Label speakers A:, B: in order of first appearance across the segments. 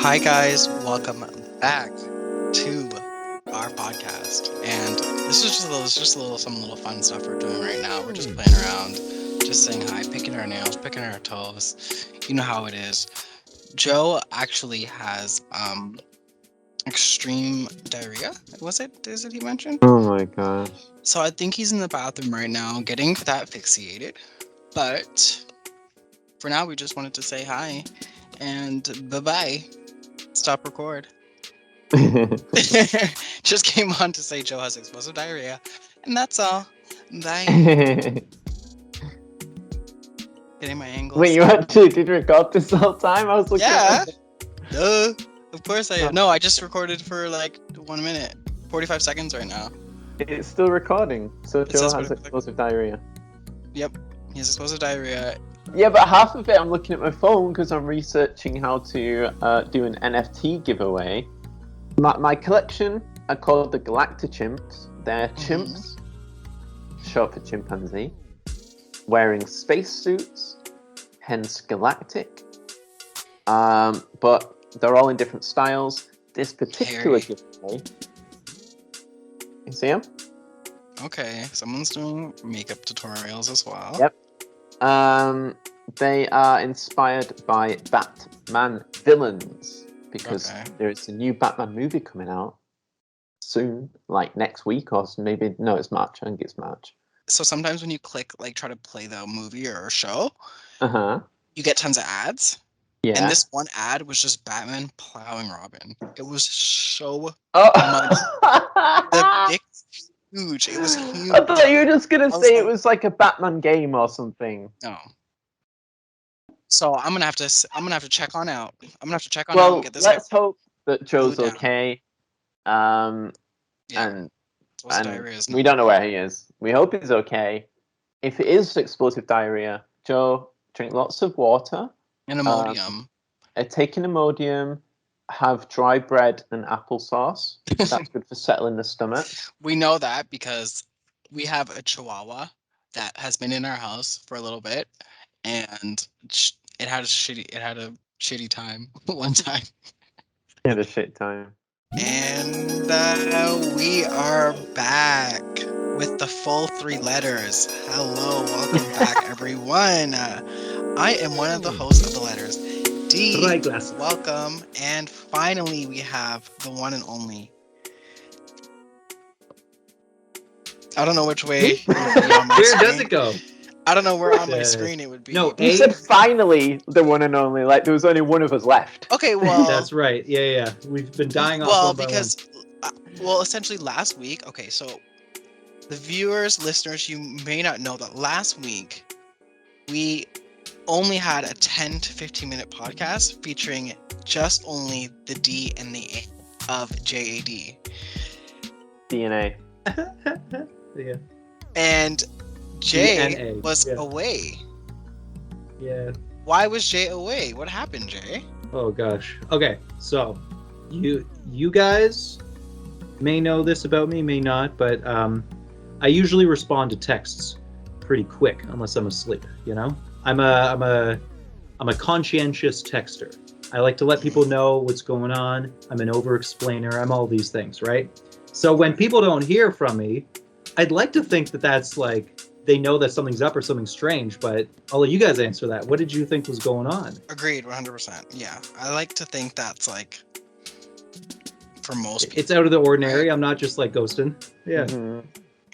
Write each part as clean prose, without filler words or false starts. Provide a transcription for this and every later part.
A: Hi guys, welcome back to our podcast. And this is some little fun stuff we're doing right now. We're just playing around, just saying hi, picking our nails, picking our toes. You know how it is. Joe actually has extreme diarrhea. Is it he mentioned?
B: Oh my gosh.
A: So I think he's in the bathroom right now getting that fixated. But for now we just wanted to say hi and bye-bye. Stop record. Just came on to say Joe has explosive diarrhea, and that's all. Bye. Getting my angles.
B: Wait, you actually did record this whole time? I was looking
A: Yeah.
B: at
A: Duh. Of course I. No, I just recorded for like 1 minute, 45 seconds right now.
B: It's still recording. So
A: It
B: Joe
A: says
B: has
A: what-
B: explosive diarrhea.
A: Yep, he has explosive diarrhea.
B: Yeah, but half of it I'm looking at my phone because I'm researching how to do an NFT giveaway. My collection are called the Galactichimps. They're chimps, short for chimpanzee, wearing spacesuits, hence galactic. But they're all in different styles. This particular giveaway, you see them?
A: Okay, someone's doing makeup tutorials as well.
B: Yep. They are inspired by Batman villains because there is a new Batman movie coming out soon, like next week or maybe no, it's March. I think it's March.
A: So sometimes when you click like try to play the movie or a show,
B: you
A: get tons of ads.
B: Yeah.
A: And this one ad was just Batman plowing Robin. It was so much. The dick was huge. It was huge.
B: I thought you were just gonna say it was like a Batman game or something.
A: No. So I'm gonna have to check on out. I'm gonna have to check on out
B: Well,
A: and get this.
B: let's hope that Joe's okay. And
A: diarrhea is
B: we don't know where he is. We hope he's okay. If it is explosive diarrhea, Joe, drink lots of water.
A: And Imodium.
B: Take an Imodium. Have dry bread and applesauce. That's good for settling the stomach.
A: We know that because we have a Chihuahua that has been in our house for a little bit, and it had a shitty time one time.
B: It had a shit time.
A: And we are back with the full 3 letters. Hello, welcome back, everyone. I am one of the hosts of the letters. D, welcome. And finally, we have the one and only. I don't know which way it would be on my
C: Where
A: screen.
C: does it go?
A: I don't know where on my screen it would be.
C: No,
B: you said finally the one and only. Like there was only one of us left.
A: Okay, well.
C: That's right. Yeah. We've been dying off.
A: Well, because, essentially last week. Okay, so the viewers, listeners, you may not know that last week we only had a 10 to 15 minute podcast featuring just only the D and the A of JAD.
B: DNA.
C: Yeah.
A: And Jay
C: DNA,
A: was away.
C: Yeah.
A: Why was Jay away? What happened, Jay?
C: Oh gosh. Okay, so you guys may know this about me, may not, but I usually respond to texts pretty quick unless I'm asleep, you know? I'm a conscientious texter. I like to let people know what's going on. I'm an over-explainer. I'm all these things, right? So when people don't hear from me, I'd like to think that that's like they know that something's up or something's strange, but I'll let you guys answer that. What did you think was going on?
A: Agreed, 100%. Yeah, I like to think that's like for most people.
C: It's out of the ordinary. Right? I'm not just like ghosting. Yeah.
B: Mm-hmm.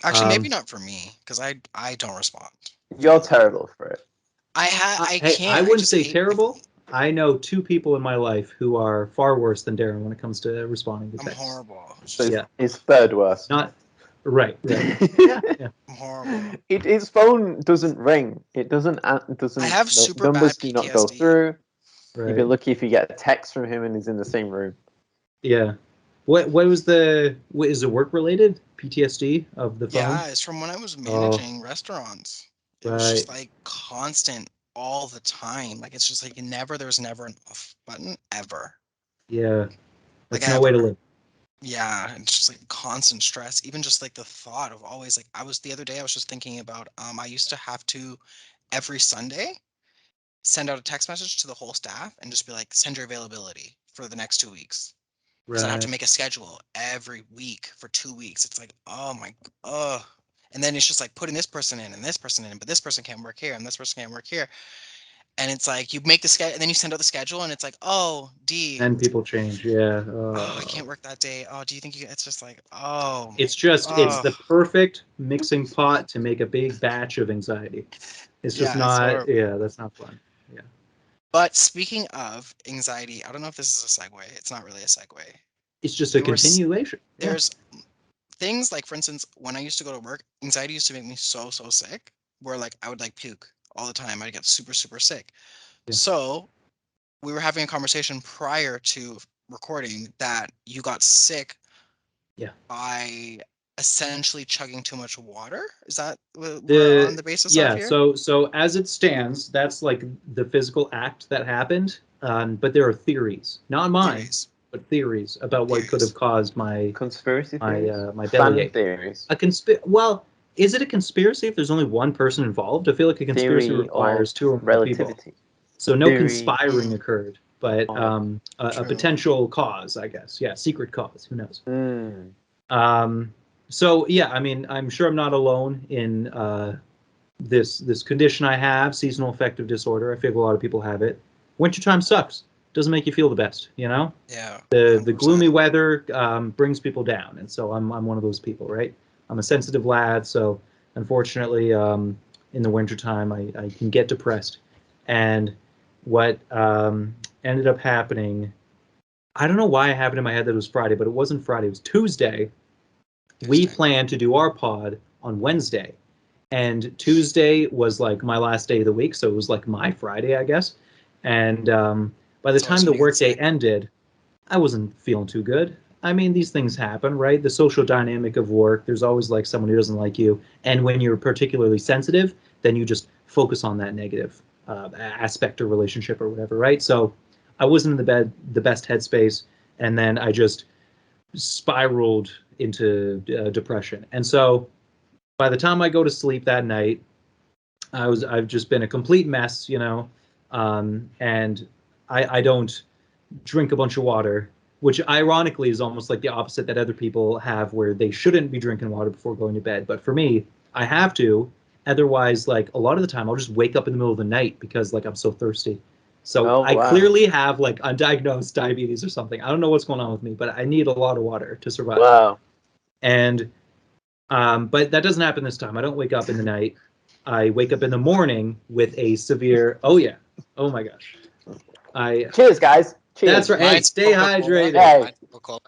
A: Actually, maybe not for me because I don't respond.
B: You're terrible for it.
C: I wouldn't say terrible. I know 2 people in my life who are far worse than Derron when it comes to responding to texts.
A: I'm horrible.
B: So it's third worst.
C: Not right.
B: Yeah.
A: I'm horrible.
B: His phone doesn't ring. It doesn't. I
A: have super
B: numbers
A: bad PTSD.
B: do not go through.
C: Right.
B: You'd be lucky if you get a text from him and he's in the same room.
C: Yeah. What is it work related? PTSD of the phone?
A: Yeah, it's from when I was managing restaurants. It was just like constant all the time. Like it's just like there was never an off button ever.
C: Yeah. That's no way to live.
A: Yeah, it's just like constant stress. Even just like the thought of always like the other day I was just thinking about I used to have to every Sunday send out a text message to the whole staff and just be like, send your availability for the next 2 weeks. Because I have to
C: Right.
A: make a schedule every week for 2 weeks. It's like, oh my, and then it's just like putting this person in and this person in, but this person can't work here and this person can't work here. And it's like you make the schedule and then you send out the schedule and it's like, oh, D,
C: And people change. Yeah.
A: oh, I can't work that day. Oh, do you think you? It's just like, oh,
C: It's
A: oh,
C: the perfect mixing pot to make a big batch of anxiety. It's just
A: yeah, it's
C: not.
A: horrible.
C: Yeah, that's not fun. Yeah.
A: But speaking of anxiety, I don't know if this is a segue. It's not really a segue.
C: It's just a
A: There was
C: continuation. Yeah.
A: there's things like, for instance, when I used to go to work, anxiety used to make me so sick, where like I would like puke all the time. I'd get super sick.
C: Yeah.
A: So we were having a conversation prior to recording that you got sick
C: Yeah.
A: by essentially chugging too much water. Is that what we're on the basis of here?
C: So as it stands, that's like the physical act that happened. But there are theories, not mine,
A: Theories.
C: but theories about what could
A: Theories.
C: have caused my
B: Conspiracy theories?
C: my
B: Fan
C: bellyache.
B: theories.
C: Well, is it a conspiracy if there's only one person involved? I feel like a conspiracy
B: Theory
C: requires
B: of
C: 2 or more people.
B: relativity.
C: So no
B: Theory.
C: conspiring occurred, but
B: Oh.
C: a
A: True.
C: potential cause, I guess. Yeah, secret cause. Who knows?
B: Mm.
C: So yeah, I mean, I'm sure I'm not alone in this condition I have, seasonal affective disorder. I feel like a lot of people have it. Wintertime sucks. Doesn't make you feel the best, you know?
A: Yeah.
C: The
A: 100%.
C: gloomy weather brings people down, and so I'm one of those people, right? I'm a sensitive lad, so unfortunately, in the wintertime, I can get depressed. And what ended up happening, I don't know why I have it in my head that it was Friday, but it wasn't Friday. It was Tuesday. We planned to do our pod on Wednesday, and Tuesday was like my last day of the week, so it was like my Friday, I guess. And by the
A: That's always
C: time the
A: when you get
C: workday
A: sick.
C: ended, I wasn't feeling too good. I mean, these things happen, right? The social dynamic of work, there's always like someone who doesn't like you. And when you're particularly sensitive, then you just focus on that negative aspect or relationship or whatever, right? So I wasn't in the best headspace. And then I just spiraled into depression. And so by the time I go to sleep that night, I've just been a complete mess, you know, and I don't drink a bunch of water, which ironically is almost like the opposite that other people have, where they shouldn't be drinking water before going to bed. But for me, I have to. Otherwise, like a lot of the time, I'll just wake up in the middle of the night because like I'm so thirsty. So
B: Oh,
C: I
B: wow.
C: clearly have like undiagnosed diabetes or something. I don't know what's going on with me, but I need a lot of water to survive.
B: Wow.
C: And but that doesn't happen this time. I don't wake up in the night. I wake up in the morning with a severe. Oh yeah. Oh my gosh.
B: Cheers, guys. Cheers.
C: That's right. Hey,
A: Mine's
C: stay
A: Coca-Cola.
C: hydrated.
B: Hey.
A: Mine's Coca-Cola.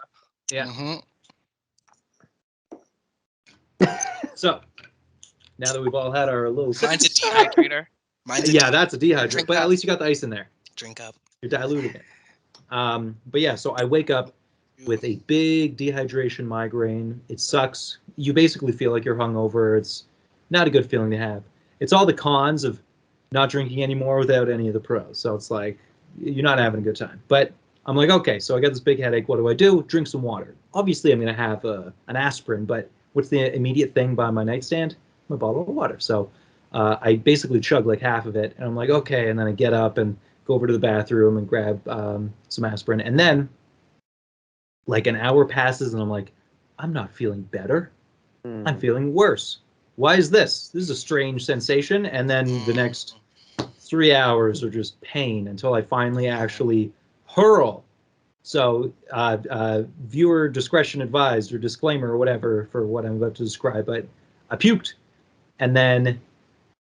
C: Yeah.
A: Mm-hmm.
C: So now that we've all had our little.
A: Mine's a dehydrator.
C: Yeah, that's a dehydrator.
A: Drink
C: But
A: up.
C: at least you got the ice in there.
A: Drink up.
C: You're diluting it. But yeah, so I wake up with a big dehydration migraine. It sucks. You basically feel like you're hungover. It's not a good feeling to have. It's all the cons of not drinking anymore without any of the pros. So it's like you're not having a good time. But I'm like, okay, so I got this big headache. What do? Drink some water. Obviously, I'm going to have an aspirin, but what's the immediate thing by my nightstand? My bottle of water. So I basically chug like half of it, and I'm like, okay. And then I get up and go over to the bathroom and grab some aspirin. And then like an hour passes, and I'm like, I'm not feeling better. I'm feeling worse. Why is this? This is a strange sensation. And then the next 3 hours are just pain until I finally actually hurl. So viewer discretion advised, or disclaimer or whatever for what I'm about to describe. But I puked. And then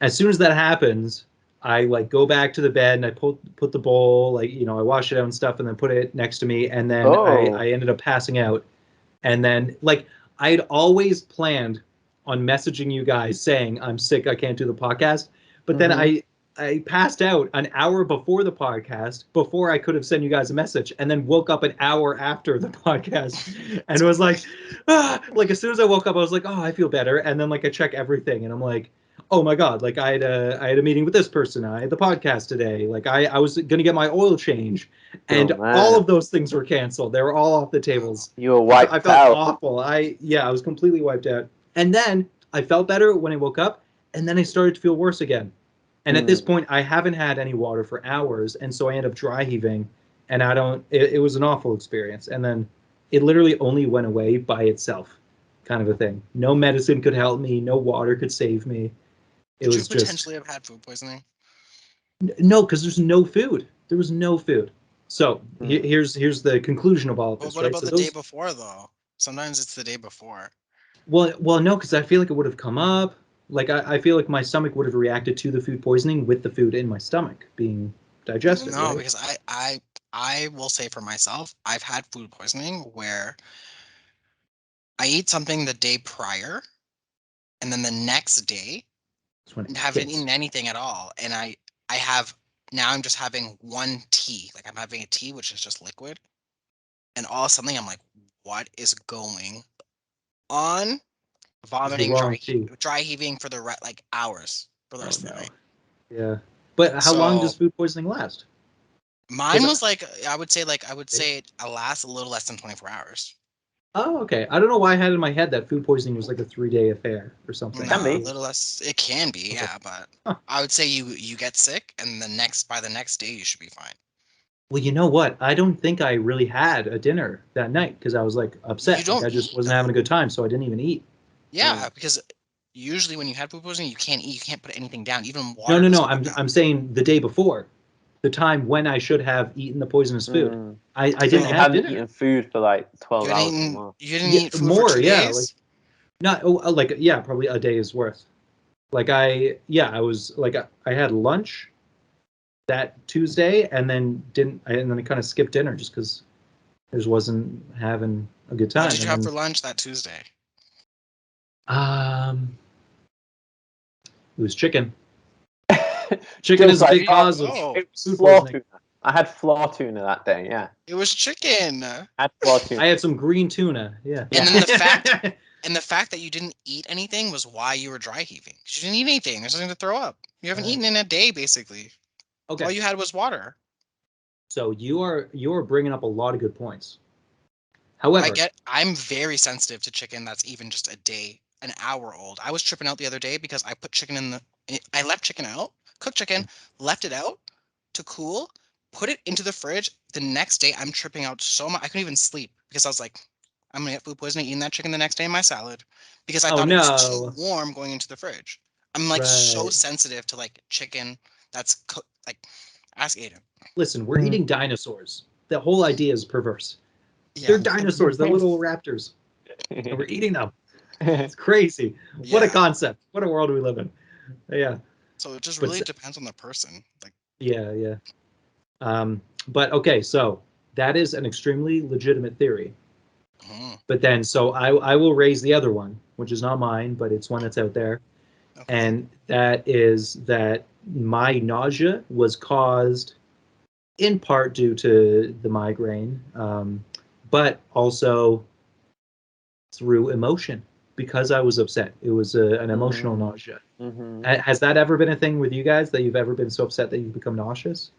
C: as soon as that happens, I like go back to the bed and I put the bowl, like, you know, I wash it out and stuff and then put it next to me. And then I ended up passing out. And then like I'd always planned on messaging you guys saying I'm sick, I can't do the podcast. But then I passed out an hour before the podcast, before I could have sent you guys a message, and then woke up an hour after the podcast. And it was like, like as soon as I woke up, I was like, oh, I feel better. And then like I check everything and I'm like, oh my God, like I had a meeting with this person. I had the podcast today. Like I was going to get my oil change, and all of those things were canceled. They were all off the tables.
B: You were wiped
C: I felt
B: out.
C: awful. I was completely wiped out. And then I felt better when I woke up, and then I started to feel worse again. And at this point, I haven't had any water for hours, and so I end up dry heaving. and I don't. It was an awful experience, and then it literally only went away by itself, kind of a thing. No medicine could help me. No water could save me. It
A: Could you
C: was just
A: potentially have had food poisoning?
C: no, because there's no food. There was no food. So here's the conclusion of all of
A: Well,
C: this,
A: what
C: right?
A: about
C: So
A: the day
C: those
A: before though? Sometimes it's the day before.
C: well no, because I feel like it would have come up. Like I feel like my stomach would have reacted to the food poisoning with the food in my stomach being digested,
A: No,
C: right?
A: because I will say for myself, I've had food poisoning where I eat something the day prior, and then the next day
C: That's when it
A: haven't
C: hits.
A: eaten anything at all, and I have now I'm just having one tea, like I'm having a tea which is just liquid, and all of a sudden I'm like, what is going on?
C: It's the
A: Vomiting,
C: wrong tea.
A: dry heaving for like hours for the
C: Oh
A: rest of the
C: no.
A: night.
C: Yeah. But how long does
A: So
C: food poisoning last?
A: mine
C: 'Cause
A: was like I would say it lasts a little less than 24 hours.
C: oh, okay. I don't know why I had in my head that food poisoning was like a 3-day affair or something.
B: Can
A: Nah, a
B: be.
A: little less. It can be,
C: Okay.
A: yeah, but
C: Huh.
A: I would say you get sick, and by the next day you should be fine.
C: Well, you know what? I don't think I really had a dinner that night because I was like
A: You
C: upset. Like
A: don't
C: I just
A: eat
C: wasn't having a
A: though.
C: good time, so I didn't even eat.
A: Yeah, because usually when you had food poisoning, you can't eat. You can't put anything down. Even
C: No,
A: water
C: no, no.
A: doesn't go
C: I'm
A: down.
C: saying the day before, the time when I should have eaten the poisonous food. I
B: So
C: didn't
B: you
C: have
B: hadn't
C: dinner.
B: eaten food for like 12
A: You didn't
B: hours or
A: eat.
B: more.
A: You didn't
C: Yeah,
A: eat food for
C: more.
A: two
C: Yeah, like
A: days.
C: not like yeah, probably a day's worth. Like I was like I had lunch that Tuesday and then I kind of skipped dinner just because I just wasn't having a good
A: What
C: time.
A: did you
C: And
A: have for
C: then
A: lunch that Tuesday?
C: it was chicken. Chicken is
B: Just
C: a
B: like
C: big
A: There you
C: cause of
A: go.
B: it was
C: food
B: floor
C: poisoning.
B: tuna. I had floor tuna that day. Yeah,
A: It was chicken.
B: I had floor tuna.
C: I had some green tuna. Yeah.
A: And
B: Yeah.
A: then the fact that you didn't eat anything was why you were dry heaving. 'Cause you didn't eat anything. There's nothing to throw up. You haven't eaten in a day, basically. All
C: Okay.
A: you had was water.
C: So you're bringing up a lot of good points. However,
A: I'm very sensitive to chicken that's even just a day, an hour old. I was tripping out the other day because I put chicken I left chicken out, cooked chicken, left it out to cool, put it into the fridge. The next day, I'm tripping out so much. I couldn't even sleep because I was like, I'm gonna get food poisoning eating that chicken the next day in my salad because I
C: oh
A: thought it was too
C: no,
A: warm going into the fridge. I'm like so
C: right.
A: sensitive to like chicken that's cooked. Like, ask Aidan.
C: Listen, we're eating dinosaurs. The whole idea is perverse. They're
A: Yeah,
C: dinosaurs. They're little raptors, and we're eating them. It's crazy. What a
A: yeah.
C: concept. What a world we live in. Yeah,
A: So it just
C: but
A: really depends on the person. Like,
C: yeah. But okay, so that is an extremely legitimate theory.
A: mhm,
C: But then, so I will raise the other one, which is not mine, but it's one that's out there.
A: okay.
C: And that is that my nausea was caused in part due to the migraine, but also through emotion because I was upset. It was an emotional nausea. Has that ever been a thing with you guys that you've ever been so upset that you've become nauseous?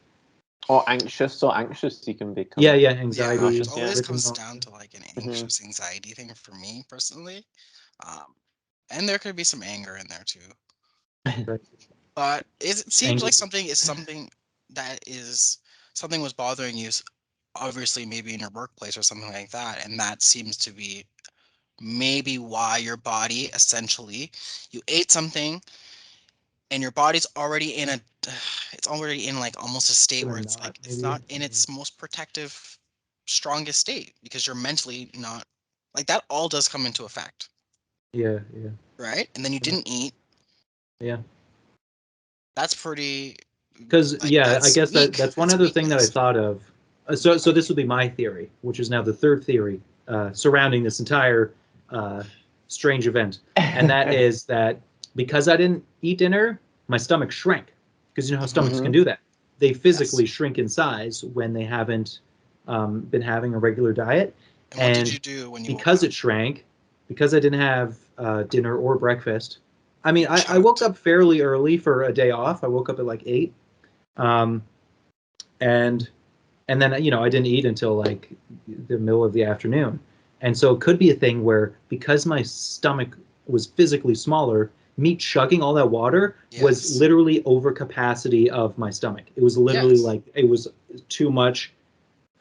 B: Or anxious, so anxious you can become.
C: Yeah,
A: Yeah,
C: anxiety,
A: it
B: nauseous, yeah.
A: always
C: rhythm
A: comes down
C: nausea.
A: to like an anxious anxiety thing for me personally. Um, and there could be some anger in there too.
C: Right.
A: But it seems
C: Anger.
A: like something was bothering you, obviously maybe in your workplace or something like that, and that seems to be maybe why your body essentially you ate something and your body's already in a it's already in like almost a state where
C: Gonna
A: it's
C: not
A: like it's
C: maybe.
A: not in its most protective strongest state because you're mentally not like that all does come into effect,
C: Yeah.
A: right? And then you didn't eat.
C: Yeah.
A: That's pretty
C: Because
A: like
C: yeah, I
A: that's
C: guess
A: weak.
C: that's one
A: That's
C: other thing that I
A: weakness.
C: thought of. So this would be my theory, which is now the third theory surrounding this entire strange event, and that is that because I didn't eat dinner, my stomach shrank. Because you know how stomachs can do that; they
A: Yes.
C: physically shrink in size when they haven't been having a regular diet,
A: And what did you
C: and
A: do when you woke
C: because
A: up?
C: it shrank, because I didn't have dinner or breakfast. I mean,
A: You
C: I woke
A: choked.
C: up fairly early for a day off. I woke up at like 8, um, and then I didn't eat until like the middle of the afternoon, and so it could be a thing where because my stomach was physically smaller, me chugging all that water was
A: Yes.
C: literally over capacity of my stomach. It was literally
A: Yes.
C: like it was too much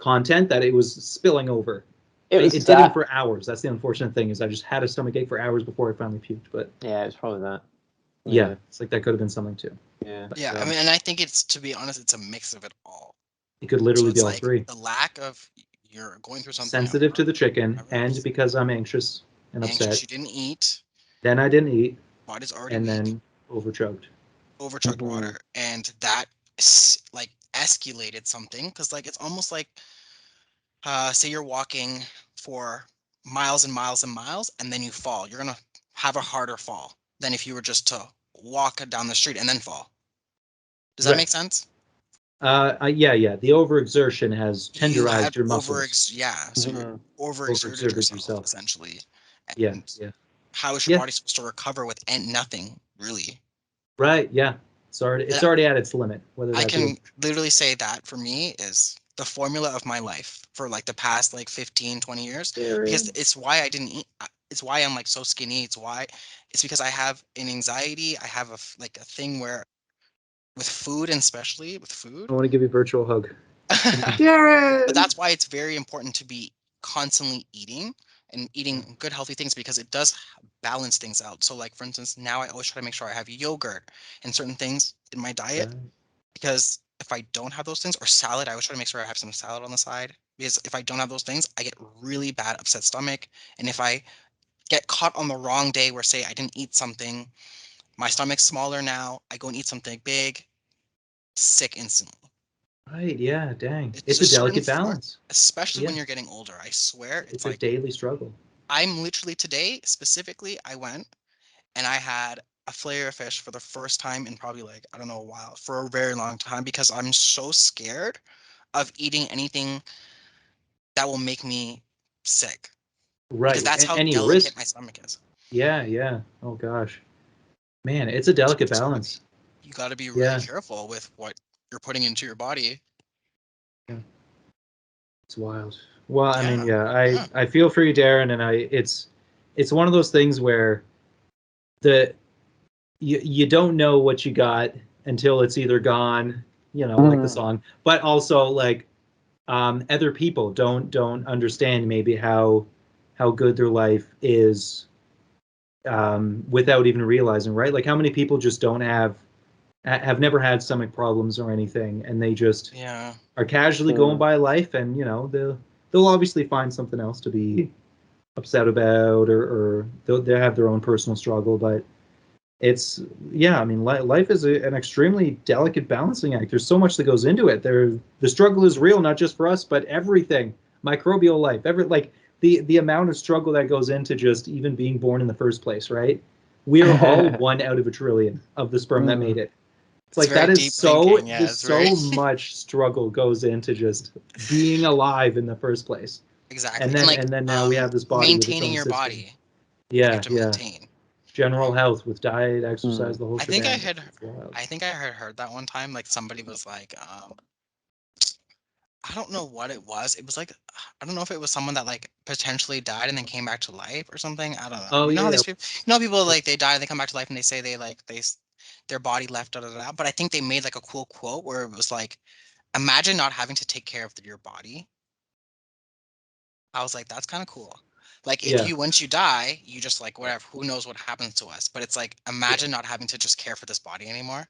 C: content that it was spilling over.
B: It was
C: It
B: that.
C: did it for hours. That's the unfortunate thing, is I just had a stomachache for hours before I finally puked. But
B: Yeah, it's probably that.
C: yeah, it's like that could have been something too.
B: Yeah.
A: Yeah, I mean, and I think it's, to be honest, it's a mix of it all.
C: It could
A: So
C: literally
A: it's
C: be all
A: like
C: three.
A: the lack of, you're going through something at
C: Sensitive to
A: work,
C: the chicken,
A: whatever,
C: and because I'm anxious and
A: anxious,
C: upset.
A: you didn't eat,
C: Then I didn't eat,
A: body's already
C: and
A: weak,
C: then overchoked.
A: overchugged
B: Mhm.
A: water, and that like escalated something, because like it's almost like, say you're walking for miles and miles and miles, and then you fall. You're gonna have a harder fall than if you were just to walk down the street and then fall. Does that
C: Right.
A: make sense?
C: Yeah. The overexertion has
A: You had
C: tenderized your muscles.
A: so you
B: Mhm.
A: overexerted
C: Overexerted
A: yourself
C: yourself.
A: essentially.
C: Yeah,
A: And
C: yeah.
A: how is your
C: Yeah.
A: body supposed to recover with nothing, really?
C: Right, yeah. It's
A: And
C: already at its limit, whether
A: I
C: that be
A: can literally say that for me is the formula of my life for like the past like 15, 20 years, because it's why I didn't eat. It's why I'm like so skinny. It's because I have an anxiety. I have like a thing where with food, and especially with food.
C: I want to give you a virtual hug.
A: But
C: Derron!
A: that's why it's very important to be constantly eating and eating good healthy things, because it does balance things out. So like for instance, now I always try to make sure I have yogurt and certain things in my diet,
C: Right.
A: because if I don't have those things, or salad, I always try to make sure I have some salad on the side, because if I don't have those things, I get really bad upset stomach. And if I get caught on the wrong day where, say, I didn't eat something, my stomach's smaller now, I go and eat something big, sick instantly.
C: Right, yeah, dang.
A: It's
C: It's a
A: just certain
C: delicate
A: form,
C: balance.
A: especially
C: Yeah,
A: when you're getting older. I swear, it's
C: it's a
A: like
C: daily struggle.
A: I'm literally today specifically, I went and I had a fillet of fish for the first time in probably like, I don't know, a while, for a very long time, because I'm so scared of eating anything that will make me sick, because
C: Right.
A: that's how
C: Any
A: delicate my
C: risks?
A: stomach is.
C: Yeah. Oh gosh. Man, it's a delicate
A: So
C: balance.
A: you got to be really
C: Yeah.
A: careful with what you're putting into your body.
C: Yeah. It's wild. Well, I mean,
A: Yeah.
C: yeah,
A: Yeah.
C: I feel for you, Darren, and it's one of those things where the you don't know what you got until it's either gone, like the song, but also like other people don't understand maybe how good their life is without even realizing, right? Like how many people just don't have never had stomach problems or anything, and they just
A: Yeah.
C: are casually going by life, and they'll obviously find something else to be upset about, or they'll have their own personal struggle, but it's yeah, I mean, life is an extremely delicate balancing act. There's so much that goes into it. The struggle is real, not just for us, but everything. Microbial life, like the amount of struggle that goes into just even being born in the first place, right? We're all one out of a trillion of the sperm that made it. It's
A: It's
C: like
A: very
C: that is
A: deep thinking. Yeah,
C: there's
A: it's very
C: so much struggle goes into just being alive in the first place.
A: exactly.
C: And
A: And
C: then
A: like
C: now we have this body with its
A: maintaining
C: own
A: your
C: system.
A: body that you have
C: Yeah,
A: to
C: yeah.
A: maintain.
C: General health with diet, exercise, the whole
A: I think I
C: shebang.
A: had
C: It's wild.
A: I think I had heard that one time, like somebody was like, I don't know what it was. It was like, I don't know if it was someone that like potentially died and then came back to life or something. I don't know.
C: Oh
A: You know how
C: yeah,
A: these people, people like they die and they come back to life and they say they like their body left, da da da. But I think they made like a cool quote where it was like, imagine not having to take care of your body. I was like, that's kind of cool. Like if
C: yeah.
A: you once you die, you just like whatever, who knows what happens to us. But it's like,
C: Yeah.
A: imagine not having to just care for this body anymore.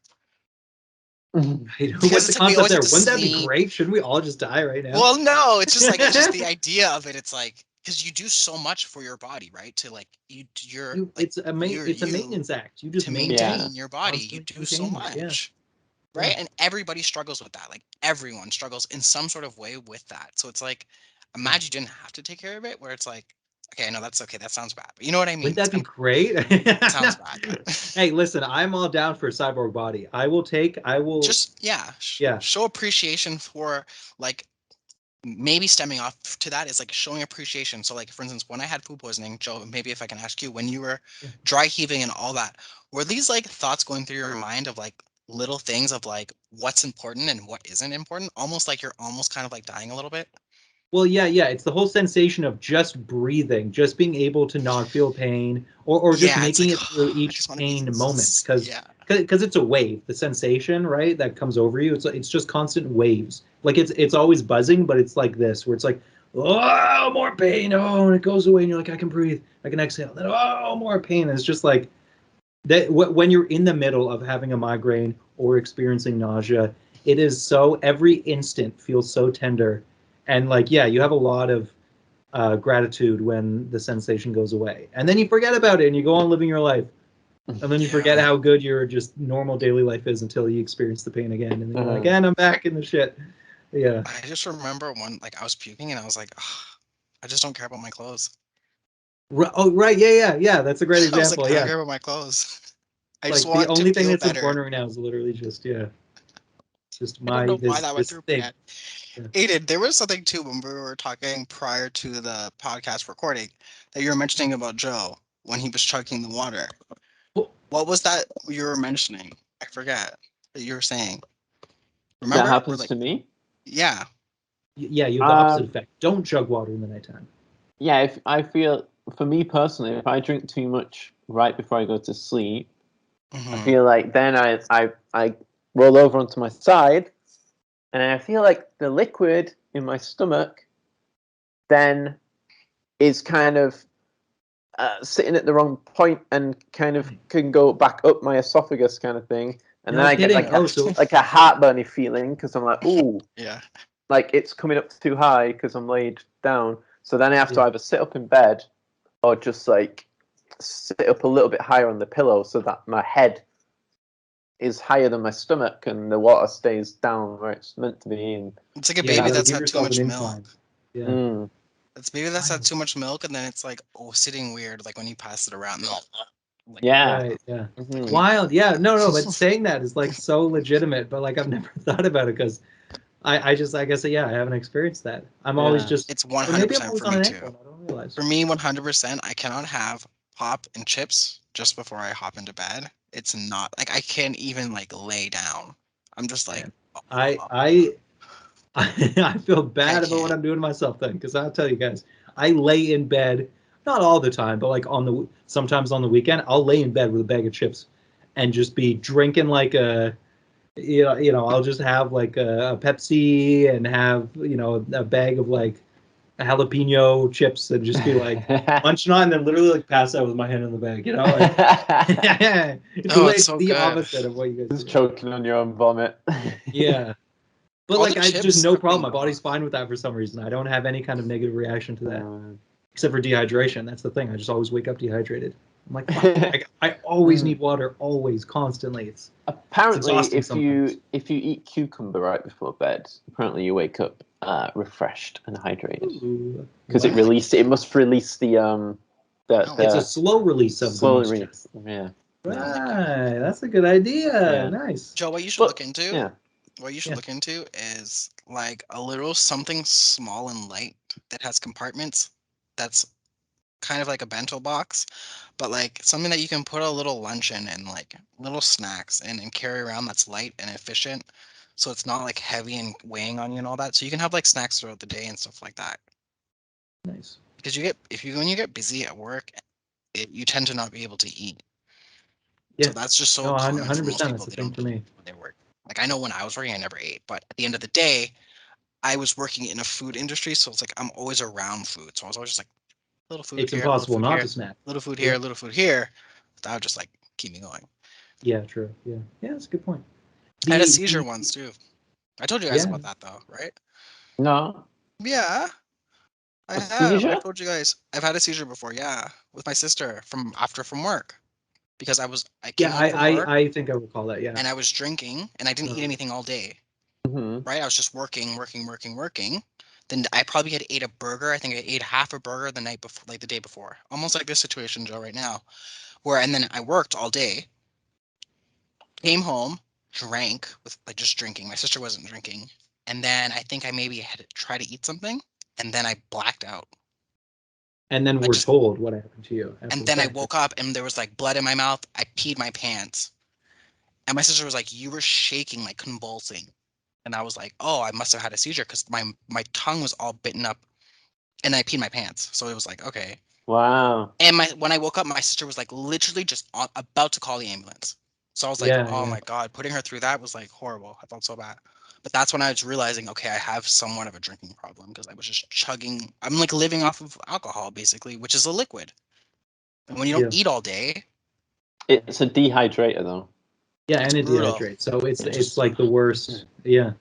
A: Because
C: What's the
A: it's like we
C: concept
A: always have
C: there?
A: to
C: Wouldn't that be
A: sleep.
C: great? Shouldn't we all just die right now?
A: Well, no, it's just the idea of it. It's like because you do so much for your body, right? To like you're like
C: It's a
A: you
C: maintenance act. You just
A: to
C: maintain,
A: maintain your body. You
C: constantly
A: do so
C: maintaining it. Yeah,
A: much,
C: yeah.
A: right? And everybody struggles with that. Like everyone struggles in some sort of way with that. So it's like
C: Yeah.
A: imagine you didn't have to take care of it, where it's like, okay, no, that's okay. That sounds bad, but you know what I mean?
C: Wouldn't
A: It's
C: that be
A: kind of
C: great?
A: it
C: No.
A: sounds bad, but
C: Hey, listen, I'm all down for a cyborg body. I will,
A: just yeah,
C: yeah,
A: show appreciation for like maybe stemming off to that is like showing appreciation. So like for instance, when I had food poisoning, Joe, maybe if I can ask you, when you were
C: yeah.
A: dry heaving and all that, were these like thoughts going through your mind of like little things of like what's important and what isn't important? Almost like you're almost kind of like dying a little bit.
C: Well, yeah. It's the whole sensation of just breathing, just being able to not feel pain, or just
A: Yeah, it's
C: making
A: like
C: it through
A: I
C: each
A: just want to be
C: pain moment. Because
A: yeah.
C: because it's a wave, the sensation, right, that comes over you. It's just constant waves. Like it's always buzzing, but it's like this, where it's like, oh, more pain, oh, and it goes away, and you're like, I can breathe, I can exhale. Then oh, more pain. And it's just like that. When you're in the middle of having a migraine or experiencing nausea, it is so every instant feels so tender, and like yeah, you have a lot of gratitude when the sensation goes away, and then you forget about it and you go on living your life. And then you forget how good your just normal daily life is until you experience the pain again. And then you're like, and I'm back in the shit. Yeah.
A: I just remember when like I was puking and I was like, ugh, I just don't care about my clothes.
C: Oh, right. Yeah. That's a great
A: I was like,
C: example.
A: I don't
C: Yeah.
A: care about my clothes. I just
C: Like the
A: want to
C: only thing
A: feel
C: that's
A: better.
C: important right now is literally just, yeah. Just
A: I don't know why that went
C: this
A: through my
C: thing.
A: head.
C: Yeah.
A: Aidan, there was something too when we were talking prior to the podcast recording that you were mentioning about Joe when he was chugging the water. What was that you were mentioning? I forget that you were saying.
B: That
A: Remember? We're
B: happens
A: like,
B: to me.
A: yeah.
C: Yeah, you have the opposite effect. Don't chug water in the nighttime.
B: Yeah, if I feel, for me personally, if I drink too much right before I go to sleep, I feel like then I roll over onto my side, and I feel like the liquid in my stomach then is kind of sitting at the wrong point and kind of can go back up my esophagus kind of thing. And then
C: No
B: I get
C: kidding.
B: like a heartburny feeling because I'm like, ooh,
A: Yeah.
B: like it's coming up too high because I'm laid down. So then I have to
C: Yeah.
B: either sit up in bed or just like sit up a little bit higher on the pillow so that my head is higher than my stomach and the water stays down where it's meant to be. And
A: It's like a
C: Yeah,
A: baby
C: you gotta
A: that's
C: give
A: had too
C: yourself
A: much
C: an
A: milk.
C: incline. Yeah.
A: It's baby that's had
C: Wild.
A: too much milk, and then it's like, oh, sitting weird, like when you pass it around. Like,
B: yeah,
C: Right. Yeah.
B: Mhm.
C: Wild. Yeah. No. But saying that is like so legitimate. But like I've never thought about it because I guess yeah I haven't experienced that. I'm always
B: Yeah.
C: just
A: it's
C: or maybe I'm
A: 100%
C: always
A: for
C: on
A: me
C: an
A: too.
C: ankle. I don't realize.
A: For me, 100%, I cannot have pop and chips just before I hop into bed. It's not like I can't even like lay down. I'm just like,
C: Man. I I feel
A: I
C: bad about what
A: can't.
C: I'm doing to myself then, because I'll tell you guys, I lay in bed, not all the time, but like sometimes on the weekend, I'll lay in bed with a bag of chips and just be drinking like a, I'll just have like a Pepsi and have, a bag of like jalapeno chips and just be like munching on and then literally like pass out with my hand in the bag, Like, it's
A: Oh, it's
C: like
A: so
C: the
A: good.
C: opposite of what you guys
B: Just
C: do.
B: choking on your own vomit.
C: Yeah. But
A: All
C: like
A: the
C: I just
A: chips
C: no
A: are
C: problem.
A: being
C: My body's fine with that for some reason. I don't have any kind of negative reaction to that, except for dehydration. That's the thing. I just always wake up dehydrated. I'm like, fuck, I always need water, always, constantly. It's
B: Apparently,
C: exhausting sometimes.
B: if you eat cucumber right before bed, apparently you wake up refreshed and hydrated
C: Ooh,
B: because
C: wow.
B: it must release the
A: Oh.
C: It's a
B: the
C: slow release of the
B: slowly
C: moisture.
B: release. Yeah,
A: Oh my
C: Right,
A: god.
C: that's a good idea.
B: yeah.
C: Nice.
A: Joe, what you should
B: But
A: look into?
B: yeah,
A: What you should
C: Yeah.
A: look into is like a little something small and light that has compartments. That's kind of like a bento box, but like something that you can put a little lunch in and like little snacks in and carry around that's light and efficient. So it's not like heavy and weighing on you and all that. So you can have like snacks throughout the day and stuff like that.
C: Nice.
A: Because when you get busy at work, you tend to not be able to eat. So
C: Yeah.
A: that's just so
C: No,
A: common for most
C: 100%. That's
A: people.
C: the
A: They
C: same
A: don't
C: for
A: eat
C: me.
A: when they work. Like I know when I was working, I never ate. But at the end of the day, I was working in a food industry, so it's like I'm always around food. So I was always just like little food
C: It's
A: here, little
C: impossible
A: food
C: not
A: here,
C: to snack.
A: little food
C: Yeah.
A: here, little food here. That would just like keep me going.
C: Yeah, true. Yeah. Yeah, that's a good point.
A: I had a
C: The
A: seizure
C: the
A: once too. I told you guys
C: yeah.
A: about that though, right?
B: no,
A: Yeah, I
B: a
A: have. I've
B: seizure.
A: told you guys. I've had a seizure before. Yeah, with my sister from work because I came
C: Yeah,
A: home from work
C: I think I recall that. Yeah.
A: and I was drinking and I didn't eat anything all day.
B: Hmm.
A: Right? I was just working, working, working, working. Then I probably had ate a burger. I think I ate half a burger the night before, like the day before. Almost like this situation, Joe, right now. And then I worked all day, came home, drank with like just drinking. My sister wasn't drinking. And then I think I maybe had to try to eat something. And then I blacked out.
C: And then
A: I
C: we're
A: just,
C: told what happened to you after
A: and
C: the
A: then I
C: fact.
A: woke up and there was like blood in my mouth. I peed my pants. And my sister was like, you were shaking, like convulsing. And I was like, oh, I must have had a seizure because my tongue was all bitten up and I peed my pants. So it was like, okay.
B: Wow.
A: And when I woke up, my sister was like literally just about to call the ambulance. So I was like,
C: Yeah,
A: oh
C: yeah.
A: my God, putting her through that was like horrible. I felt so bad. But that's when I was realizing, okay, I have somewhat of a drinking problem because I was just chugging. I'm like living off of alcohol basically, which is a liquid. And when you don't
C: Yeah.
A: eat all day,
B: It's a dehydrator though.
C: Yeah,
A: it's
C: and it
A: brutal.
C: dehydrates. So it's
A: It
C: it's
A: just,
C: like the worst. Yeah,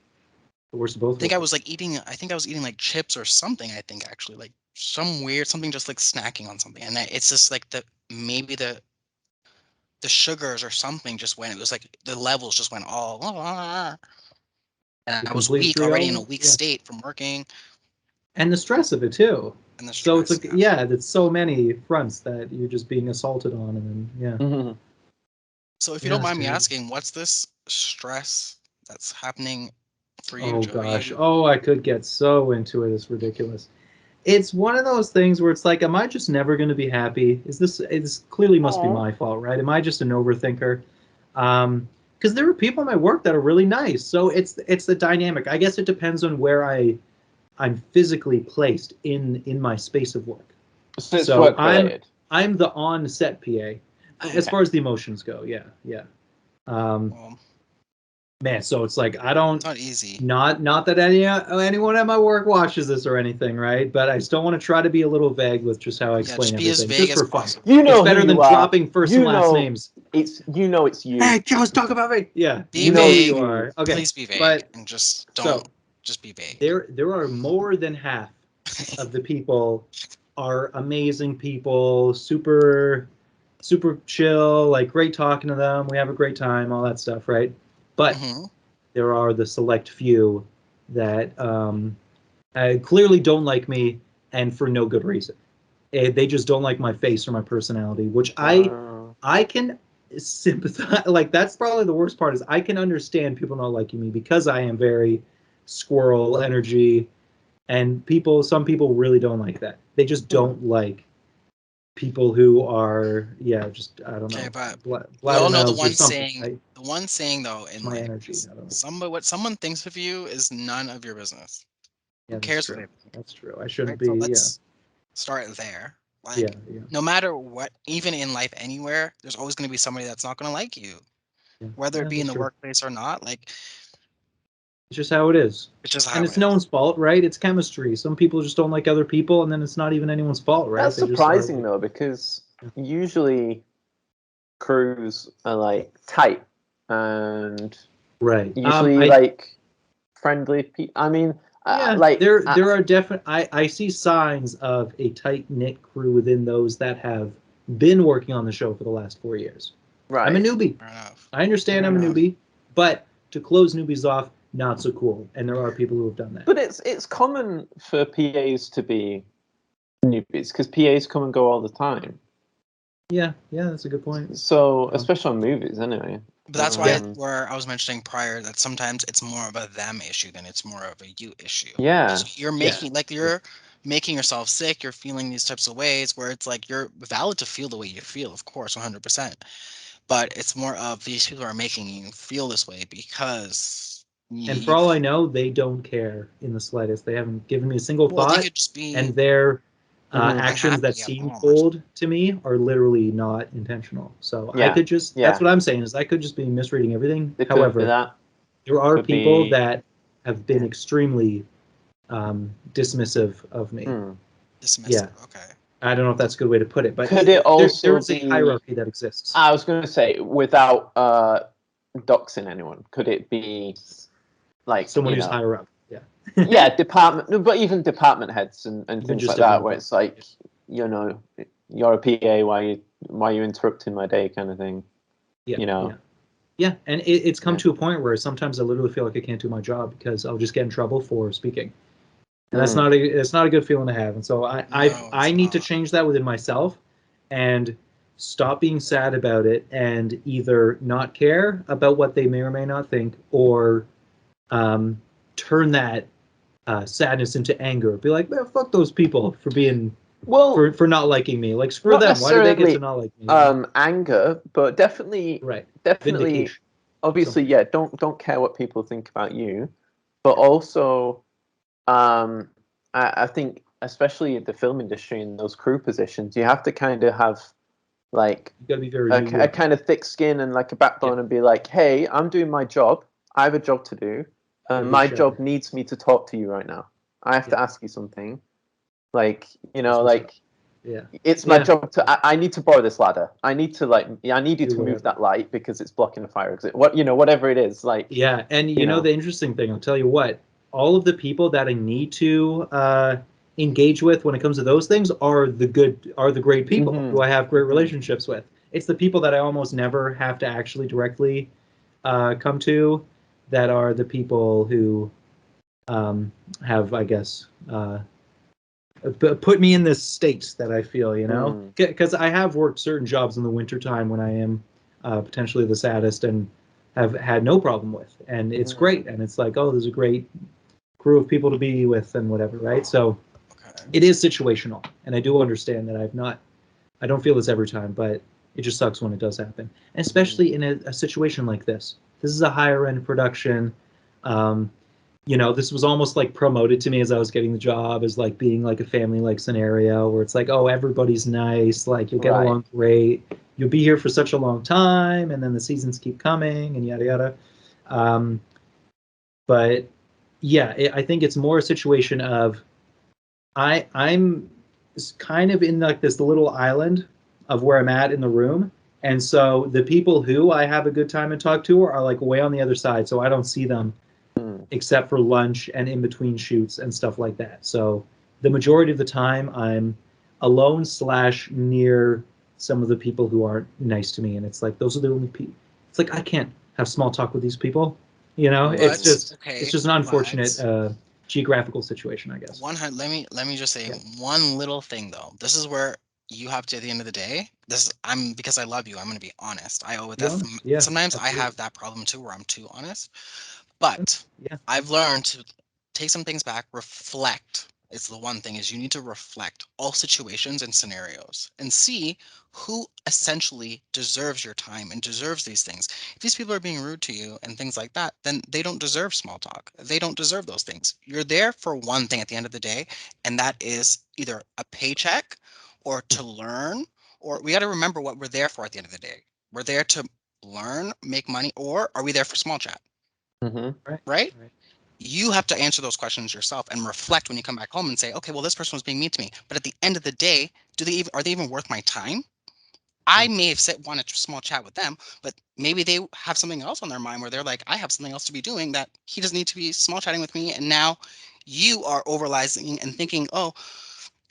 C: the worst of both
A: I think I
C: worlds.
A: was like eating, I think I was eating like chips or something. I think actually like something just like snacking on something. And it's just like maybe the sugars or something just went, it was like the levels just went all, and
C: The
A: I was
C: complete
A: weak already in a
C: thrill.
A: weak
C: Yeah.
A: state from working
C: And the stress of it too.
A: and the
C: So it's
A: stress.
C: like, yeah, that's so many fronts that you're just being assaulted on, and then
B: Mhm.
A: So if you
C: yeah,
A: don't
C: it's
A: mind me
C: terrible.
A: asking, what's this stress that's happening for you,
C: Oh
A: Joey?
C: gosh, oh, I could get so into it. It's ridiculous. It's one of those things where it's like, am I just never going to be happy? Is this? It's clearly must be my fault, right? Am I just an overthinker? Because there are people at my work that are really nice. So it's the dynamic. I guess it depends on where I'm physically placed in my space of work.
B: So it's
C: So
B: work related.
C: I'm the on set PA as
B: Okay.
C: far as the emotions go. Yeah, yeah.
A: Well,
C: Man, so it's like I
A: it's
C: don't.
A: not easy.
C: Not that anyone at my work watches this or anything, right? But I still want to try to be a little vague with just how I
A: Yeah,
C: explain
A: just be as
C: everything,
A: vague
C: just
A: as
C: for fun.
A: possible.
B: You
C: It's
B: know who
C: better than
B: you are.
C: dropping first and last names.
B: It's you.
C: Hey, Joe, talk about me. Yeah,
A: Be
C: you know who
A: vague.
C: you are. Okay,
A: Please be vague
C: but
A: and just
C: so
A: don't just be vague.
C: there are more than half of the people are amazing people, super chill, like great talking to them. We have a great time, all that stuff, right? But
A: Hmm.
C: there are the select few that clearly don't like me, and for no good reason. They just don't like my face or my personality, which I can sympathize. Like that's probably the worst part is I can understand people not liking me because I am very squirrel energy, and some people really don't like that. They just don't like people who are just I don't
A: Okay,
C: know
A: but we all know the
C: blabbermouths or
A: one
C: something.
A: saying, though,
C: It's
A: in
C: my
A: life,
C: energy. I don't know.
A: what someone thinks of you is none of your business. Who
C: Yeah, that's
A: cares what
C: true.
A: they think?
C: That's true. I shouldn't
A: Right? So
C: be. Yeah,
A: let's start there.
C: yeah,
A: Like,
C: yeah,
A: no matter what, even in life anywhere, there's always going to be somebody that's not going to like you,
C: yeah.
A: whether it
C: Yeah,
A: be in
C: that's
A: the
C: true.
A: workplace or not. Like,
C: It's just how it is.
A: it's just
C: And
A: how
C: it's
A: it
C: no
A: is.
C: one's fault, right? It's chemistry. Some people just don't like other people, and then it's not even anyone's fault, right?
B: That's
C: They just are
B: surprising
C: like,
B: though, because usually crews are like tight and
C: right.
B: usually like friendly people. I mean,
C: Yeah,
B: like
C: there are definite. I see signs of a tight knit crew within those that have been working on the show for the last 4 years. I'm a
B: right.
C: newbie.
A: Fair enough.
C: I understand
B: Fair
C: I'm a
B: enough.
C: newbie, but to close newbies off, not so cool. And there are people who have done that.
B: But it's common for PAs to be newbies because PAs come and go all the time.
C: Yeah, that's a good point.
B: So especially on movies, anyway.
A: But that's why
C: Yeah.
A: where I was mentioning prior that sometimes it's more of a them issue than it's more of a you issue.
B: Yeah.
A: 'Cause you're making you're making yourself sick, you're feeling these types of ways where it's like you're valid to feel the way you feel, of course, 100%. But it's more of these people are making you feel this way because
C: And for all I know, they don't care in the slightest. They haven't given me a single
A: well, they
C: thought,
A: could just be
C: and their
B: Mhm.
C: actions that
A: unhappy at
C: seem
A: home or
C: told to me are literally not intentional. So I
B: Yeah.
C: could just,
B: Yeah.
C: that's what I'm saying, is I could just be misreading everything.
B: It could be
C: However,
B: that.
C: there are
B: Could
C: people
B: be.
C: that have been
B: Yeah.
C: extremely dismissive of me. Yeah,
A: dismissive. Okay.
C: I don't know if that's a good way to put it, but
B: Could it also
C: there is a
B: be?
C: hierarchy that exists.
B: I was going to say without doxing anyone. Could it be like
C: Someone who's higher up. Yeah.
B: yeah, department, no, but even department heads and
C: Even
B: things
C: just
B: like that,
C: above
B: where
C: that.
B: it's like, you know, you're a PA, why you interrupting my day, kind of thing.
C: Yeah,
B: You know.
C: yeah, and it's come
B: Yeah.
C: to a point where sometimes I literally feel like I can't do my job because I'll just get in trouble for speaking, and that's not a good feeling to have. And so
A: No,
C: I
A: it's
C: need to
A: not.
C: change that within myself and stop being sad about it and either not care about what they may or may not think or turn that sadness into anger. Be like, man, fuck those people for being
B: Well,
C: for not liking me. Like screw
B: not
C: them. Why do they get to
B: necessarily
C: not like me?
B: anger, but definitely,
C: Right.
B: definitely,
C: Vindication.
B: obviously,
C: Something.
B: yeah. Don't care what people think about you, but also, I think especially in the film industry in those crew positions, you have to kind of have like
C: You gotta be very
B: a kind of thick skin and like a backbone, and be like, hey, I'm doing my job. I have a job to do, and my job needs me to talk to you right now. I have to ask you something. Like, you know, like, it's my job to. I need to borrow this ladder. I need to I need you to move that light because it's blocking the fire exit. Whatever it is, like.
C: Yeah, and you know the interesting thing, I'll tell you what, all of the people that I need to engage with when it comes to those things are the great people who I have great relationships with. It's the people that I almost never have to actually directly come to that are the people who have, I guess, put me in this state that I feel, you know, because I have worked certain jobs in the wintertime when I am potentially the saddest and have had no problem with, and it's great, and it's like, oh, there's a great crew of people to be with and whatever, right? So it is situational, and I do understand that I don't feel this every time, but it just sucks when it does happen, and especially in a situation like this. This is a higher end production. You know, this was almost like promoted to me as I was getting the job as like being like a family like scenario where it's like, oh, everybody's nice, like you'll get along great, you'll be here for such a long time, and then the seasons keep coming and yada yada. But yeah, I think it's more a situation of I'm kind of in like this little island of where I'm at in the room, and so the people who I have a good time and talk to are like way on the other side, so I don't see them except for lunch and in between shoots and stuff like that. So the majority of the time I'm alone / near some of the people who aren't nice to me, and it's like those are the only people. It's like I can't have small talk with these people, you know. It's just an unfortunate geographical situation, I guess.
A: Let me just say one little thing though. This is where you have to, at the end of the day, because I love you, I'm going to be honest. Sometimes I have that problem too where I'm too honest. But I've learned to take some things back, reflect. It's the one thing is you need to reflect all situations and scenarios and see who essentially deserves your time and deserves these things. If these people are being rude to you and things like that, then they don't deserve small talk. They don't deserve those things. You're there for one thing at the end of the day, and that is either a paycheck or to learn, or we got to remember what we're there for at the end of the day. We're there to learn, make money, or are we there for small chat? Right? You have to answer those questions yourself and reflect when you come back home and say, okay, well, this person was being mean to me, but at the end of the day, are they even worth my time? I may have wanted a small chat with them, but maybe they have something else on their mind where they're like, I have something else to be doing that he doesn't need to be small chatting with me. And now you are overanalyzing and thinking, oh,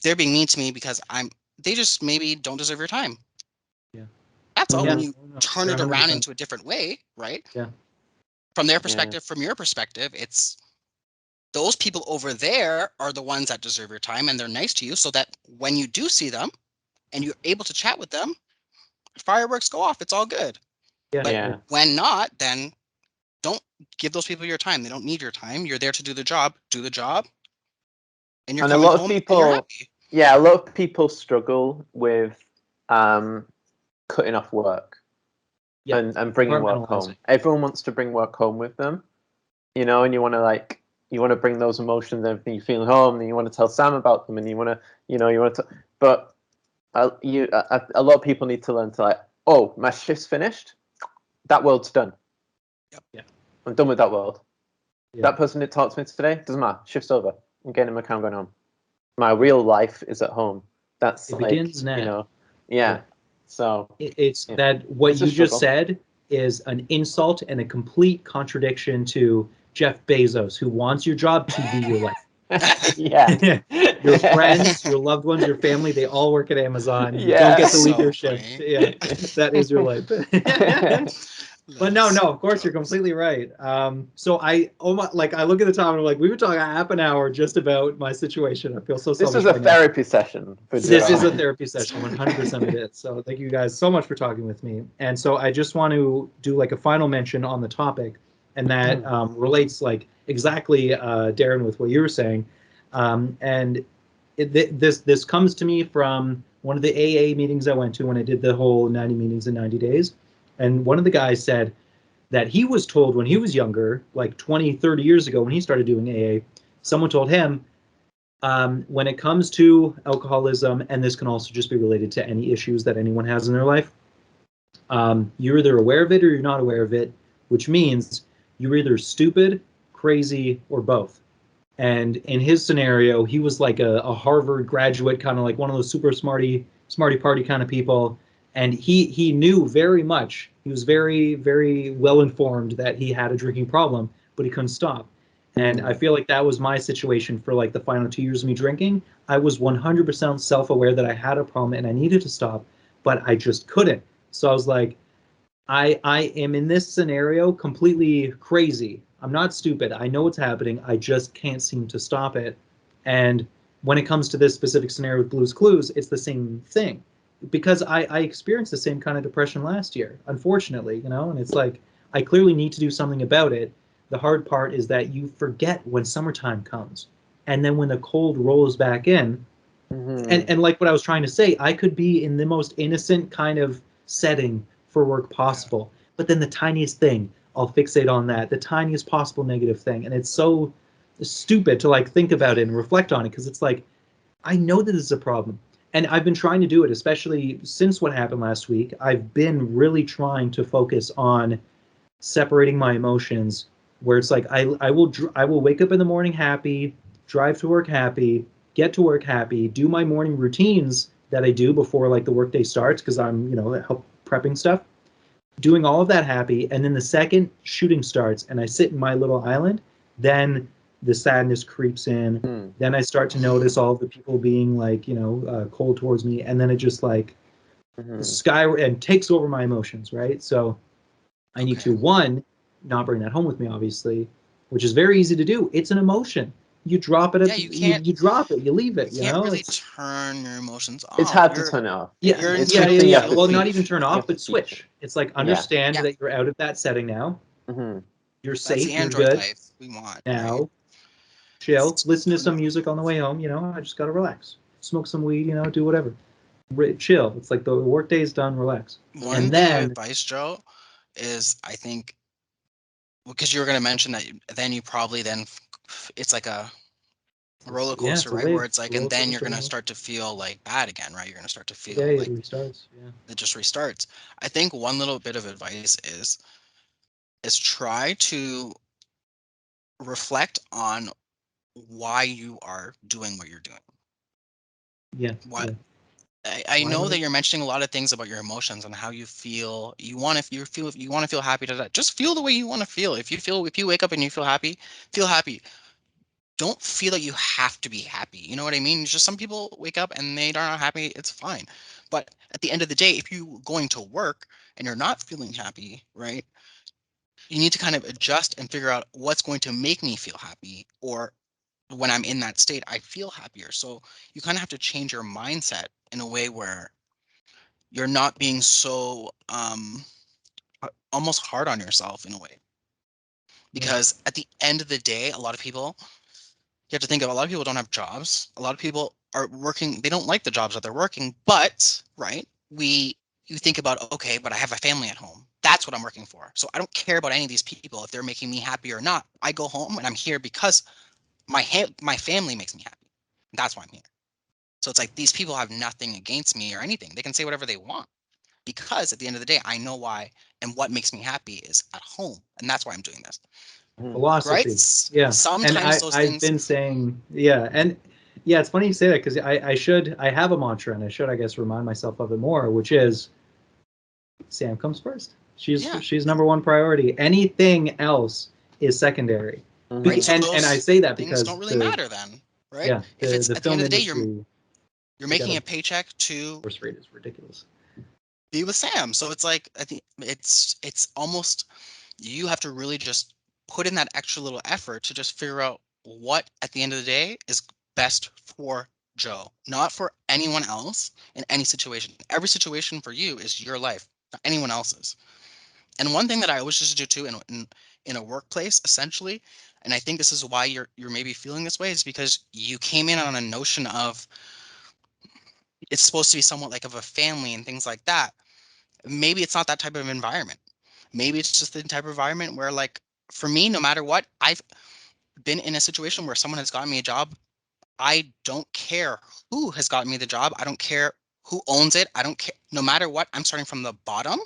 A: they're being mean to me because they just maybe don't deserve your time. That's all. When you turn it around into a different way, right? From their perspective, from your perspective, it's those people over there are the ones that deserve your time and they're nice to you, so that when you do see them and you're able to chat with them, fireworks go off. It's all good. But when not, then don't give those people your time. They don't need your time. You're there to do the job. Do the job. And you're coming home and you're happy.
B: Yeah, a lot of people struggle with cutting off work. And bringing work home. Everyone wants to bring work home with them, you know, and you want to bring those emotions and everything you feel home, and you want to tell Sam about them, and you want to, but a lot of people need to learn to like, oh, my shift's finished, that world's done. I'm done with that world. That person that talked to me today, doesn't matter, shift's over. I'm getting in my car, I'm going home. My real life is at home. It begins now. You know, So
C: it's that what you just said is an insult and a complete contradiction to Jeff Bezos, who wants your job to be your life. Your friends, your loved ones, your family, they all work at Amazon. You don't get to leave your shift. That is your life. But no, of course you're completely right. So I look at the time and I'm like, we've been talking half an hour just about my situation. I feel so
B: This is a therapy session.
C: This is a therapy session, 100% it is. So thank you guys so much for talking with me. And so I just want to do like a final mention on the topic, and that relates like exactly, Derron, with what you were saying. And this comes to me from one of the AA meetings I went to when I did the whole 90 meetings in 90 days. And one of the guys said that he was told when he was younger, like 20, 30 years ago when he started doing AA, someone told him, When it comes to alcoholism, and this can also just be related to any issues that anyone has in their life, you're either aware of it or you're not aware of it, which means you're either stupid, crazy, or both. And in his scenario, he was like a Harvard graduate, kind of like one of those super smarty party kind of people. And he knew very much. He was very, very well informed that he had a drinking problem, but he couldn't stop. And I feel like that was my situation for like the final 2 years of me drinking. I was 100% self-aware that I had a problem and I needed to stop, but I just couldn't. So I was like, I am in this scenario completely crazy. I'm not stupid. I know what's happening. I just can't seem to stop it. And when it comes to this specific scenario with Blue's Clues, it's the same thing. Because I experienced the same kind of depression last year, unfortunately, and it's like I clearly need to do something about it. The hard part is that you forget when summertime comes. And then when the cold rolls back in, and like what I was trying to say, I could be in the most innocent kind of setting for work possible, but then the tiniest thing, I'll fixate on that, the tiniest possible negative thing, and it's so stupid to like think about it and reflect on it, because it's like I know that this is a problem, and I've been trying to do it, especially since what happened last week. I've been really trying to focus on separating my emotions, where it's like I will wake up in the morning happy, drive to work happy, get to work happy, do my morning routines that I do before like the workday starts, because I'm help prepping stuff, doing all of that happy, and then the second shooting starts and I sit in my little island, then the sadness creeps in. Then I start to notice all the people being like cold towards me, and then it just like sky and takes over my emotions, right? So I need to, one, not bring that home with me, obviously, which is very easy to do. It's an emotion. You drop it. You drop it. You leave it.
A: You can't really turn your emotions off.
B: It's hard to turn it off.
C: Yeah. Well, not even turn off, but switch. It's like understand that you're out of that setting now. You're safe.
A: That's the Android
C: you're good.
A: life we want.
C: Now,
A: right?
C: chill. Listen to some music on the way home. I just gotta relax. Smoke some weed. Do whatever. Chill. It's like the workday is done. Relax.
A: One bit of advice, Joe, is I think, because you were going to mention that then you probably it's like a roller coaster, right? Where it's like, and then you're going to start to feel like bad again, right? You're going to start to feel like
C: it restarts.
A: It just restarts. I think one little bit of advice is try to reflect on why you are doing what you're doing. I know that you're mentioning a lot of things about your emotions and how you feel. You want to feel happy to that. Just feel the way you want to feel. If you wake up and you feel happy, feel happy. Don't feel that you have to be happy. You know what I mean? It's just some people wake up and they are not happy. It's fine. But at the end of the day, if you're going to work and you're not feeling happy, right? You need to kind of adjust and figure out what's going to make me feel happy, or when I'm in that state, I feel happier. So you kind of have to change your mindset in a way where you're not being so almost hard on yourself in a way. Because at the end of the day, a lot of people don't have jobs. A lot of people are working, they don't like the jobs that they're working, but right, you think about, okay, but I have a family at home. That's what I'm working for. So I don't care about any of these people if they're making me happy or not. I go home and I'm here because my family makes me happy. That's why I'm here. So it's like these people have nothing against me or anything. They can say whatever they want, because at the end of the day, I know why, and what makes me happy is at home, and that's why I'm doing this.
C: Philosophy.
A: Right?
C: Yeah.
A: Sometimes
C: and
A: those
C: I've
A: things.
C: been saying, and it's funny you say that, because I have a mantra, and I guess remind myself of it more, which is Sam comes first. She's number one priority. Anything else is secondary.
A: Right?
C: And I say that
A: things
C: because
A: don't really matter then, right?
C: Yeah.
A: If it's
C: the
A: at the end
C: film
A: of the day,
C: industry,
A: you're making a paycheck to
C: divorce rate is ridiculous.
A: be with Sam. So it's like, I think it's almost, you have to really just put in that extra little effort to just figure out what at the end of the day is best for Joe, not for anyone else in any situation. Every situation for you is your life, not anyone else's. And one thing that I always used to do too in a workplace, essentially, and I think this is why you're maybe feeling this way, is because you came in on a notion of it's supposed to be somewhat like of a family and things like that. Maybe it's not that type of environment. Maybe it's just the type of environment where, like, for me, no matter what, I've been in a situation where someone has gotten me a job I don't care who has gotten me the job. I don't care who owns it. I don't care. No matter what, I'm starting from the bottom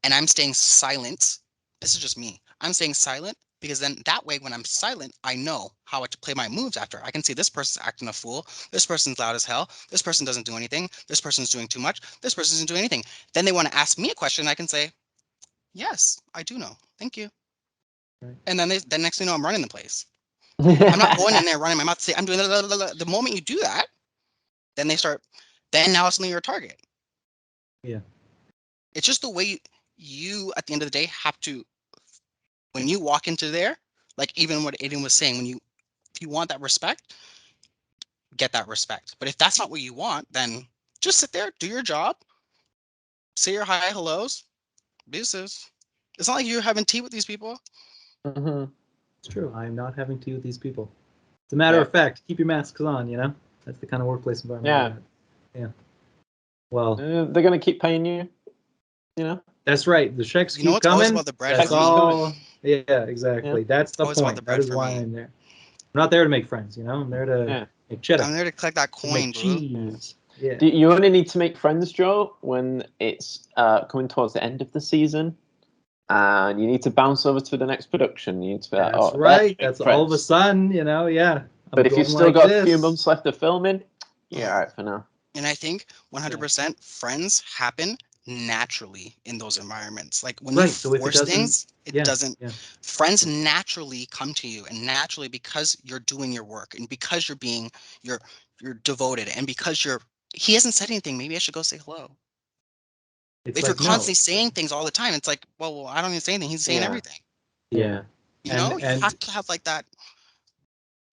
A: and I'm staying silent. This is just me. I'm staying silent because then that way, when I'm silent, I know how to play my moves after. I can see this person's acting a fool. This person's loud as hell. This person doesn't do anything. This person's doing too much. This person doesn't do anything. Then they want to ask me a question. I can say, yes, I do know. Thank you.
C: Right.
A: And then next thing you know, I'm running the place. I'm not going in there running my mouth to say I'm doing the moment you do that, then now suddenly you're a target.
C: Yeah.
A: It's just the way you at the end of the day have to, when you walk into there, like even what Aidan was saying, if you want that respect, get that respect. But if that's not what you want, then just sit there, do your job, say your hi hellos, deuces. It's not like you're having tea with these people.
B: Mhm.
C: It's true. I am not having tea with these people. As a matter of fact, keep your masks on, you know? That's the kind of workplace environment. Yeah. Well,
B: they're gonna keep paying you. You know.
C: That's right. The checks
A: You know
C: keep
A: what's always
C: coming.
A: about the bread,
C: That's
A: honey.
C: all. Yeah, exactly.
B: Yeah.
C: That's the
A: Always about
C: point.
A: the
C: That
A: bread
C: is
A: for
C: why
A: me.
C: I'm there. I'm not there to make friends, you know? I'm there to make cheddar.
A: I'm there to collect that
C: to
A: coin,
C: make
A: bro.
C: cheese. Yeah.
B: You only need to make friends, Joe, when it's coming towards the end of the season, and you need to bounce over to the next production. You need to be like,
C: That's
B: oh,
C: right.
B: let's
C: That's
B: make
C: all of a
B: friends.
C: sudden, you know, yeah.
B: But if you've still
C: like
B: got a few
C: this.
B: months left of filming, you're all right for now.
A: And I think 100% friends happen naturally in those environments. Like when you
C: Right. So if it
A: force
C: doesn't,
A: things, it doesn't.
C: Yeah.
A: Friends naturally come to you, and naturally because you're doing your work, and because you're devoted, and because he hasn't said anything. Maybe I should go say hello.
C: It's
A: If you're
C: like,
A: constantly
C: no.
A: saying things all the time, it's like, well, I don't even say anything. He's saying everything.
C: Yeah.
A: You know, you have to have like that.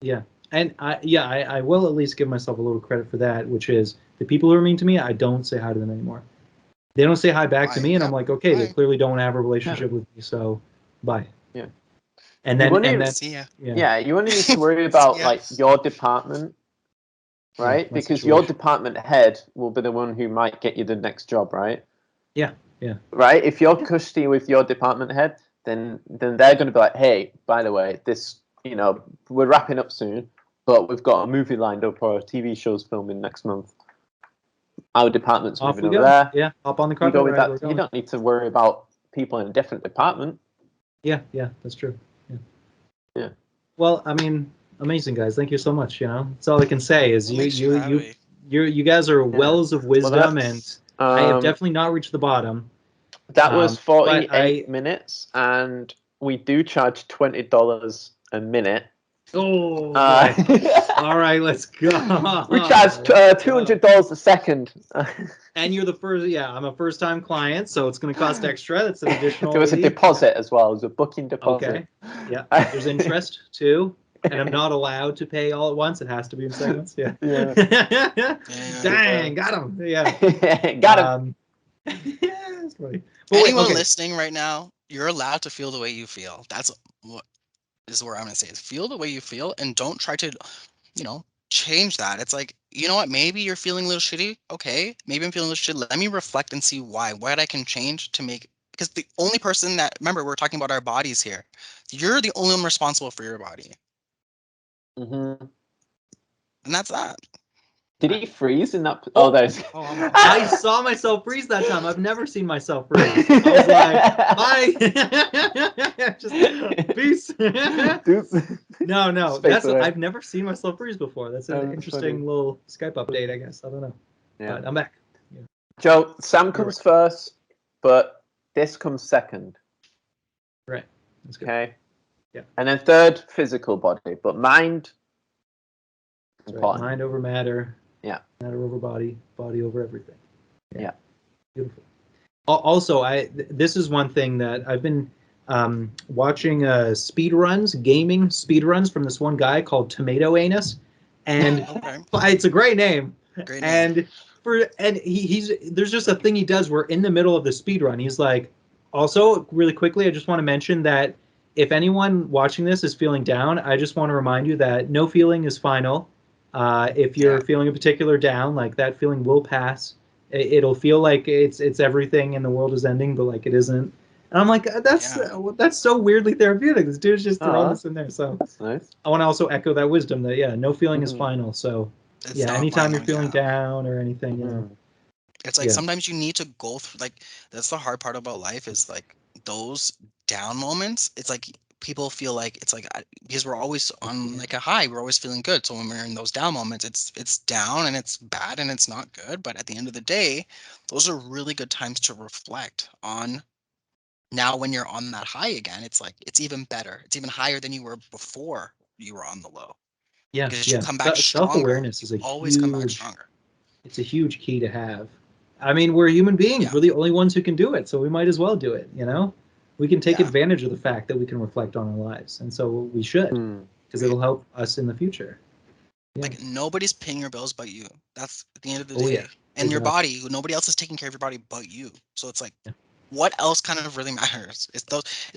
C: Yeah. And I will at least give myself a little credit for that, which is the people who are mean to me, I don't say hi to them anymore. They don't say hi back to me, and I'm like, okay, they clearly don't have a relationship with me, so bye.
B: Yeah.
C: And then
A: See ya.
B: Yeah, you only need to worry about like your department, right? Because your department head will be the one who might get you the next job, right?
C: Yeah.
B: Right? If you're cushy with your department head, then they're going to be like, hey, by the way, this, we're wrapping up soon, but we've got a movie lined up or a TV show's filming next month. Our department's moving over there.
C: Yeah, hop on the
B: You
C: carpet.
B: go with that. You don't need to worry about people in a different department.
C: Yeah, that's true.
B: Yeah.
C: Well, I mean, amazing guys. Thank you so much. That's all I can say is you guys are wells of wisdom, and I have definitely not reached the bottom.
B: That was 48 minutes, and we do charge $20 a minute.
C: Oh, all right, let's go.
B: We charge $200 a second.
C: And you're the first. Yeah, I'm a first-time client, so it's going to cost extra. That's an additional.
B: There was a deposit as well. It was a booking deposit.
C: Okay. Yeah. There's interest too, and I'm not allowed to pay all at once. It has to be in segments. Yeah. Dang, got him. Yeah.
B: Got him.
C: Yeah, that's funny.
A: Anyone listening right now, you're allowed to feel the way you feel. That's what is where I'm gonna say is feel the way you feel, and don't try to, change that. It's like, you know what? Maybe you're feeling a little shitty. Okay, maybe I'm feeling a little shitty. Let me reflect and see why. What I can change to make. Because the only person that, remember, we're talking about our bodies here. You're the only one responsible for your body.
B: Mm-hmm.
A: And that's that.
B: Did he freeze in that? Oh, there's.
C: I saw myself freeze that time. I've never seen myself freeze. I was like, bye. Just peace. No. I've never seen myself freeze before. That's an interesting little Skype update, I guess. I don't know. Yeah. But I'm back. Yeah.
B: Joe, Sam comes first, but this comes second.
C: Right. That's good.
B: Okay.
C: Yeah.
B: And then third, physical body, but mind.
C: Right. Mind over matter.
B: Yeah.
C: Matter over body. Body over everything.
B: Yeah.
C: Beautiful. Also, this is one thing that I've been watching gaming speed runs from this one guy called Tomato Anus, and it's a great name. And he's there's just a thing he does where in the middle of the speed run, he's like, also really quickly, I just want to mention that if anyone watching this is feeling down, I just want to remind you that no feeling is final. If you're feeling a particular down, like that feeling will pass. It'll feel like it's everything and the world is ending, but like it isn't. And I'm like, that's so weirdly therapeutic. This dude's just throwing this in there. So
B: That's nice.
C: I want to also echo that wisdom that no feeling is final. So
A: It's
C: yeah,
A: not
C: anytime
A: final,
C: you're feeling down or anything,
A: It's like
C: Yeah.
A: sometimes you need to go through, like, that's the hard part about life, is like those down moments. It's like people feel like it's like because we're always on like a high, we're always feeling good. So when we're in those down moments, it's down and it's bad and it's not good. But at the end of the day, those are really good times to reflect on. Now when you're on that high again, it's like it's even better. It's even higher than you were before you were on the low,
C: yeah,
A: because you
C: yeah.
A: come back stronger.
C: Self-awareness is a
A: Always come back
C: huge.
A: stronger.
C: It's a huge key to have. I mean, we're human beings.
A: Yeah.
C: We're the only ones who can do it, so we might as well do it. We can take
A: Yeah.
C: advantage of the fact that we can reflect on our lives, and so we should, because it'll help us in the future. Yeah.
A: Like nobody's paying your bills but you. That's at the end of the
C: Oh,
A: day.
C: yeah.
A: And your
C: Exactly.
A: body, nobody else is taking care of your body but you. So it's like, what else kind of really matters? It's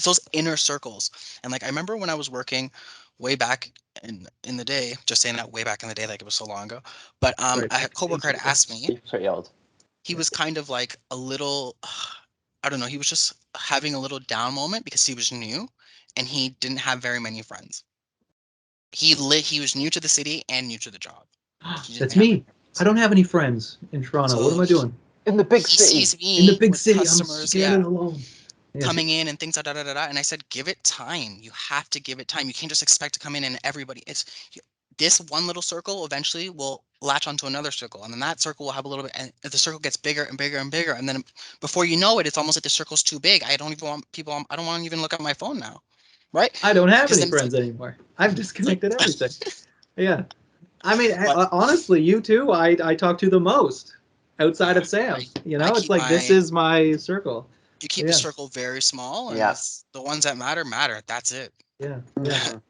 A: those inner circles. And like I remember when I was working way back in the day, just saying that way back in the day, like it was so long ago. But
C: Right.
A: a coworker had asked me.
B: You're pretty old.
A: He was kind of like a little, I don't know. He was just having a little down moment because he was new, and he didn't have very many friends. He was new to the city and new to the job. He didn't
C: That's
A: have
C: me. I don't have any friends in Toronto. What
A: So
C: am I doing?
B: In the big
A: he
B: city.
A: sees me
C: In the big
A: with
C: city, I'm
A: customers,
C: scared and alone. Yeah.
A: coming in and things, and I said, give it time. You have to give it time. You can't just expect to come in and everybody. This one little circle eventually will latch onto another circle, and then that circle will have a little bit, and the circle gets bigger and bigger and bigger, and then before you know it, it's almost like the circle's too big. I don't even want people. I don't want to even look at my phone now, right?
C: I don't have
A: Because
C: any
A: then it's
C: friends anymore. I've disconnected
A: like,
C: everything. Yeah. I mean,
A: But-
C: honestly, you too. I talk to the most outside of Sam.
A: I
C: It's
A: keep
C: like this is my circle.
A: you keep the circle very small, and
B: Yeah.
A: the ones that matter matter. That's it.
C: Yeah.
B: Mhm.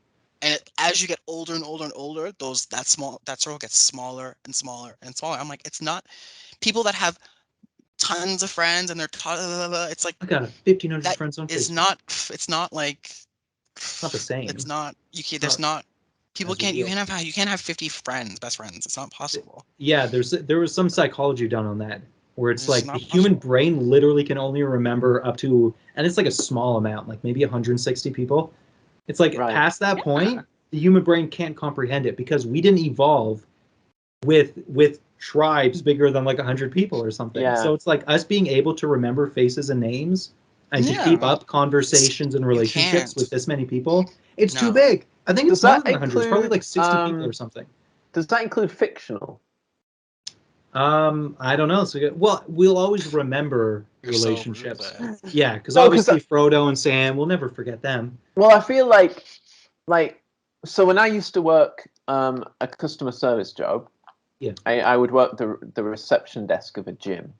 A: And as you get older and older and older, that circle gets smaller and smaller and smaller. I'm like, it's not people that have tons of friends and they're it's like
C: I got 1,500
A: that
C: friends on
A: is
C: Facebook.
A: not. It's not like
C: Not the same.
A: it's not. You can't. There's
C: Not
A: not. People
C: as
A: can't. You
C: real.
A: can't have 50 friends, best friends. It's not possible.
C: Yeah, there was some psychology done on that where it's
A: It's just
C: like the
A: not
C: human
A: possible.
C: brain literally can only remember up to, and it's like a small amount, like maybe 160 people. It's like
B: Right.
C: past that point, the human brain can't comprehend it because we didn't evolve with tribes bigger than like 100 people or something.
B: Yeah.
C: So it's like us being able to remember faces and names and to
A: Yeah.
C: keep up conversations and relationships
A: can't.
C: with this many people, it's too
A: No.
C: big. I think it's
B: Does that
C: smaller than 100. It's probably
B: include,
C: like 60 people or something.
B: Does that include fictional?
C: I don't know. So well, we'll always remember
A: You're so rude,
C: relationships.
A: but-
C: Yeah, because
B: No, 'cause
C: obviously Frodo and Sam, we'll never forget them.
B: Well, I feel like so when I used to work a customer service job,
C: Yeah.
B: I would work the reception desk of a gym,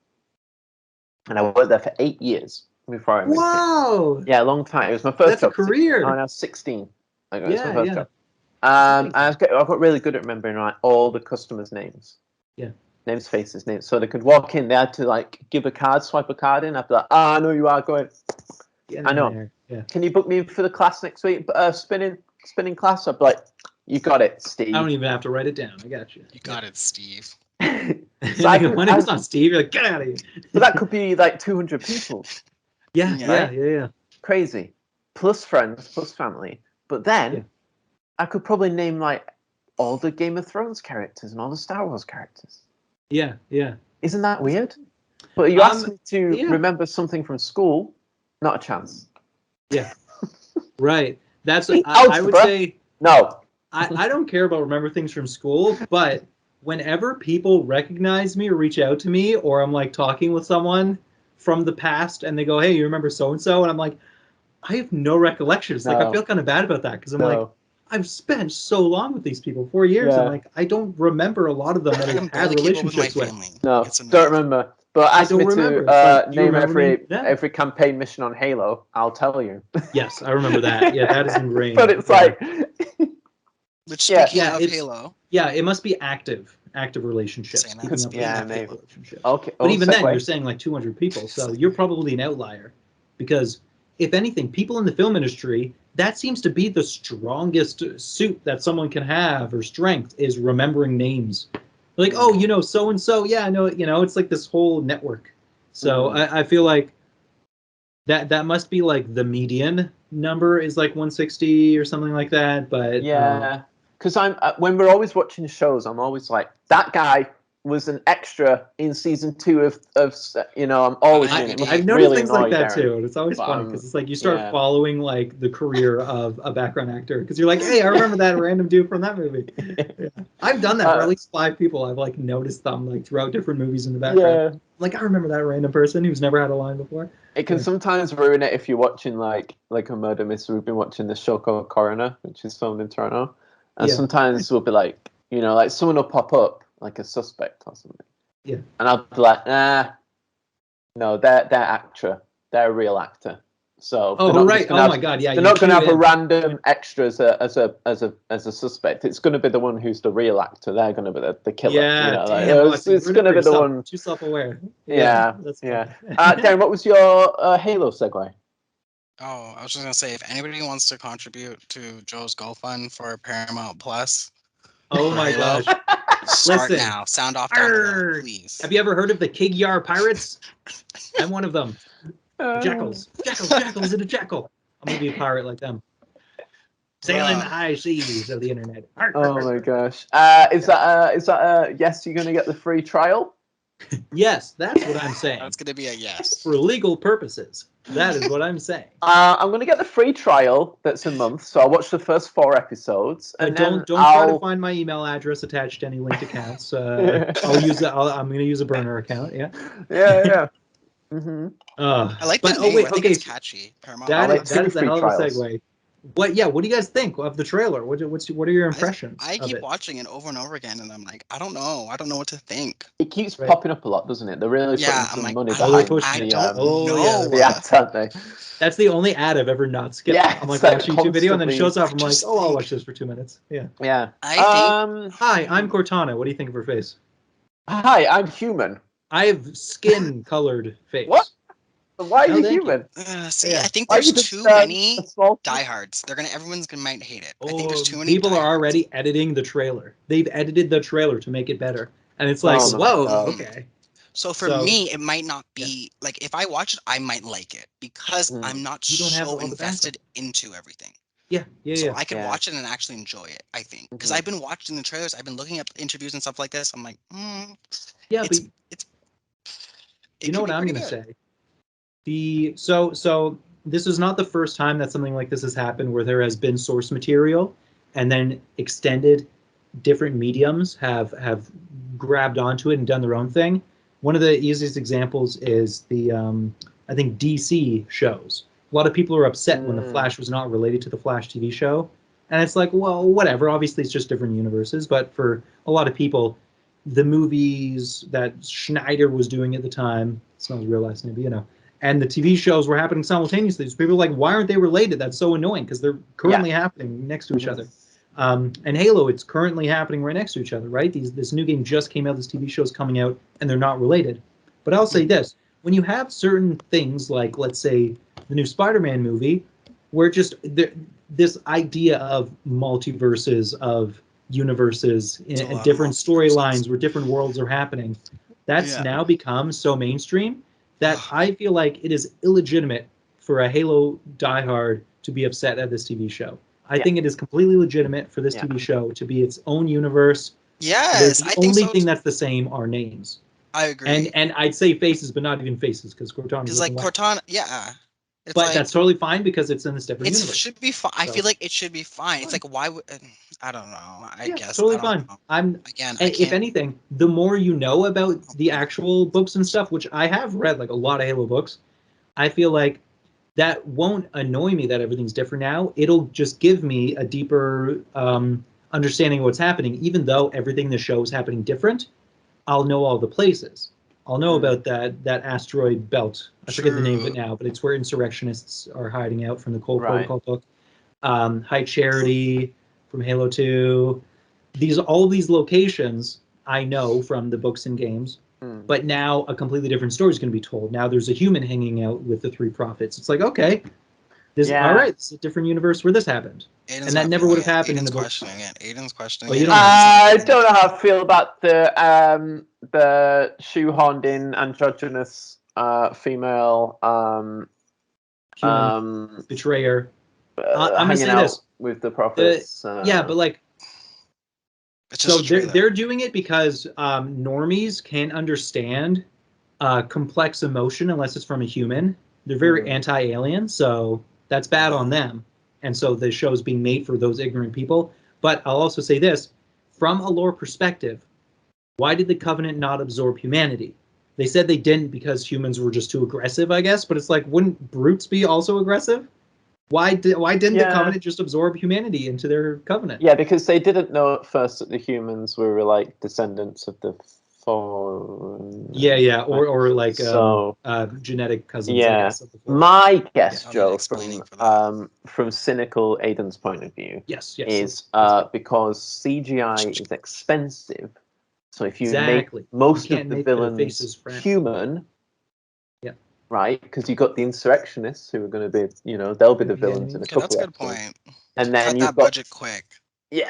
B: and I worked there for 8 years before I moved here.
C: Wow.
B: Yeah, a long time. It was my first
C: That's a
B: job.
C: career.
B: When I was 16. It was my
C: Yeah,
B: first
C: yeah.
B: job. I got really good at remembering like all the customers' names.
C: Yeah.
B: Names, faces, names. So they could walk in. They had to like give a card, swipe a card in. I'd be like, I know you are. Go ahead.
C: Get
B: I
C: in
B: know.
C: there. Yeah.
B: Can you book me for the class next week? Spinning class. I'd be like, you got it, Steve.
C: I don't even have to write it down. I got you.
A: You got it, Steve.
B: So I could-
C: My name's not Steve. You're like, get out of here.
B: But that could be like 200 people.
C: Yeah,
A: Yeah.
C: yeah.
B: Crazy. Plus friends, plus family. But then
C: Yeah.
B: I could probably name like all the Game of Thrones characters and all the Star Wars characters.
C: Yeah.
B: Isn't that weird? But you asked me to
C: yeah.
B: remember something from school, not a chance.
C: Yeah. Right. That's
B: Speak
C: I would
B: algebra.
C: say
B: No.
C: I don't care about remember things from school, but whenever people recognize me or reach out to me, or I'm like talking with someone from the past and they go, hey, you remember so and so? And I'm like, I have no recollections. Like I
B: No.
C: feel kind of bad about that because I'm like,
B: No.
C: I've spent so long with these people, 4 years.
B: Yeah.
C: I'm like, I don't remember a lot of them that
A: I
C: I've
A: can
C: had
A: barely keep up with my
C: relationships with.
A: family.
B: No.
A: It's
B: Don't
A: annoying.
B: remember. But
C: I
B: ask
C: don't
B: me
C: remember.
B: to
C: It's like, do you
B: name
C: remember me?
B: every campaign mission on Halo. I'll tell you.
C: Yes, I remember that. Yeah, that is ingrained.
B: But it's
C: Yeah.
B: like,
A: Which
B: Yeah.
A: speaking
C: Yeah,
A: of
C: it's-
A: Halo,
C: Yeah, it must be active relationships.
A: Saying that,
C: Keeping up
A: speaking
C: with
B: Yeah,
C: active
B: maybe.
C: relationships.
B: okay.
C: But even then,
B: segue.
C: you're saying like 200 people, so you're probably an outlier. Because if anything, people in the film industry, that seems to be the strongest suit that someone can have or strength is remembering names. Like, oh, so and so, yeah, I know, it's like this whole network. So I feel like that must be like the median number is like 160 or something like that. But
B: Yeah, because I'm when we're always watching shows, I'm always like, that guy was an extra in season 2 of I'm always doing it. It
C: I've
B: must
C: noticed
B: really
C: things like
B: annoy
C: that
B: Derron.
C: too, and it's always
B: But,
C: funny because it's like you start
B: yeah.
C: following like the career of a background actor because you're like, hey, I remember that random dude from that movie. Yeah. I've done that for at least 5 people. I've like noticed them like throughout different movies in the background.
B: Yeah.
C: Like I remember that random person who's never had a line before.
B: It can sometimes ruin it if you're watching like a murder mystery. We've been watching this show called Coroner, which is filmed in Toronto, and sometimes we'll be like, like someone will pop up like a suspect or something.
C: Yeah.
B: And I'll be like, no, they're actor, they're a real actor. So
C: right. Oh my God, yeah.
B: They're not going to have a random extra as a suspect. It's going to be the one who's the real actor. They're going to be the killer.
C: Yeah,
B: it's going to be the one.
C: Too self-aware.
B: Yeah.
C: That's
B: Darren, what was your Halo segue?
A: Oh, I was just gonna say, if anybody wants to contribute to Joe's GoFund for Paramount Plus,
C: oh my
A: Halo,
C: gosh.
A: start
C: Listen.
A: now. Sound off down below, please.
C: Have you ever heard of the Kigyar pirates? I'm one of them. Jackals in a jackal. I'm gonna be a pirate like them. Sailing the high seas of the internet.
B: Oh my gosh. Is that yes, you're gonna get the free trial?
C: Yes, that's what I'm saying.
A: That's gonna be a yes.
C: For legal purposes. That is what I'm saying.
B: I'm gonna get the free trial that's a month, so I'll watch the first 4 episodes. And
C: don't try to find my email address attached to any linked accounts. I'll use that. I'm gonna use a burner account. Yeah.
B: Yeah. Mm-hmm.
A: I like the name. I think it's catchy. Paramount.
C: That is a hell of a segue. What do you guys think of the trailer? What are your impressions?
A: I keep watching it over and over again, and I'm like, I don't know what to think.
B: It keeps popping up a lot, doesn't it? They're really putting some money behind
C: the
B: ads, aren't they?
C: That's the only ad I've ever not skipped.
B: Yeah,
C: I'm like, watch a YouTube video, and then it shows up. I'm like, I'll watch this for 2 minutes. Yeah.
B: Yeah.
C: Hi, I'm Cortana. What do you think of her face?
B: Hi, I'm human.
C: I have skin-colored face.
B: What? Why are you human?
A: I think there's too many diehards. Everyone's might hate it. I think there's too many.
C: People are already editing the trailer. They've edited the trailer to make it better, and it's like, okay.
A: So for me, it might not be like if I watch it, I might like it because I'm not so invested into everything.
C: Yeah.
A: So I can watch it and actually enjoy it. I think because I've been watching the trailers, I've been looking up interviews and stuff like this. I'm like,
C: but you know what I'm gonna say. So this is not the first time that something like this has happened where there has been source material and then extended different mediums have grabbed onto it and done their own thing. One of the easiest examples is the I think DC shows. A lot of people are upset when the Flash was not related to the Flash TV show. And it's like, well, whatever. Obviously, it's just different universes. But for a lot of people, the movies that Schneider was doing at the time, it's not his real last name, but and the TV shows were happening simultaneously. So people are like, why aren't they related? That's so annoying because they're currently happening next to each other. And Halo, it's currently happening right next to each other, right? This new game just came out, this TV show is coming out, and they're not related. But I'll say this, when you have certain things like, let's say, the new Spider-Man movie, where just this idea of multiverses, of universes, and different storylines where different worlds are happening, that's now become so mainstream that I feel like it is illegitimate for a Halo diehard to be upset at this TV show. I think it is completely legitimate for this TV show to be its own universe.
A: Yes,
C: the only thing that's the same are names.
A: I agree.
C: And I'd say faces, but not even faces, because Cortana.
A: Because like Cortana,
C: but that's totally fine because it's in this different universe.
A: It should be fine. I feel like it should be fine. It's like, why would I don't know. I guess
C: totally fine. If anything, the more you know about the actual books and stuff, which I have read like a lot of Halo books, I feel like that won't annoy me that everything's different now. It'll just give me a deeper understanding of what's happening. Even though everything in the show is happening different, I'll know all the places. I'll know about that asteroid belt. I forget the name of it now, but it's where insurrectionists are hiding out from the Cold Protocol book. High Charity from Halo 2. All of these locations I know from the books and games, but now a completely different story is going to be told. Now there's a human hanging out with the 3 prophets. It's like, okay, all right, it's a different universe where this happened.
A: Aidan's
C: and that never would have happened
A: Aidan's
C: in the book.
A: Aidan's questioning.
B: I don't know how I feel about the shoehorned in androgynous female
C: human betrayer. I'm gonna
B: hanging
C: say
B: out
C: this.
B: with the prophets.
C: Yeah, but like,
A: It's
C: so
A: just a trailer.
C: they're doing it because normies can't understand complex emotion unless it's from a human. They're very anti-alien, so that's bad on them. And so the show's being made for those ignorant people. But I'll also say this, from a lore perspective, why did the Covenant not absorb humanity? They said they didn't because humans were just too aggressive, I guess. But it's like, wouldn't brutes be also aggressive? Why didn't the Covenant just absorb humanity into their Covenant?
B: Yeah, because they didn't know at first that the humans were like descendants of the fallen.
C: Yeah, or like
B: so
C: genetic cousins.
B: yeah,
C: I guess, of the Force.
B: my guess,
A: Yeah,
B: Joe,
A: explaining for that.
B: from cynical Aidan's point of view,
C: Yes,
B: is
C: that's
B: because CGI is expensive. So if you
C: exactly.
B: make most
C: You
B: of
C: can't
B: the
C: make
B: villains
C: faces frantic.
B: human,
C: yeah,
B: right? Because you've got the insurrectionists who are going to be, they'll be the villains in a
A: Okay,
B: couple
A: that's a good
B: episodes.
A: point.
B: And then
A: Cut
B: you've
A: that
B: got
A: budget quick.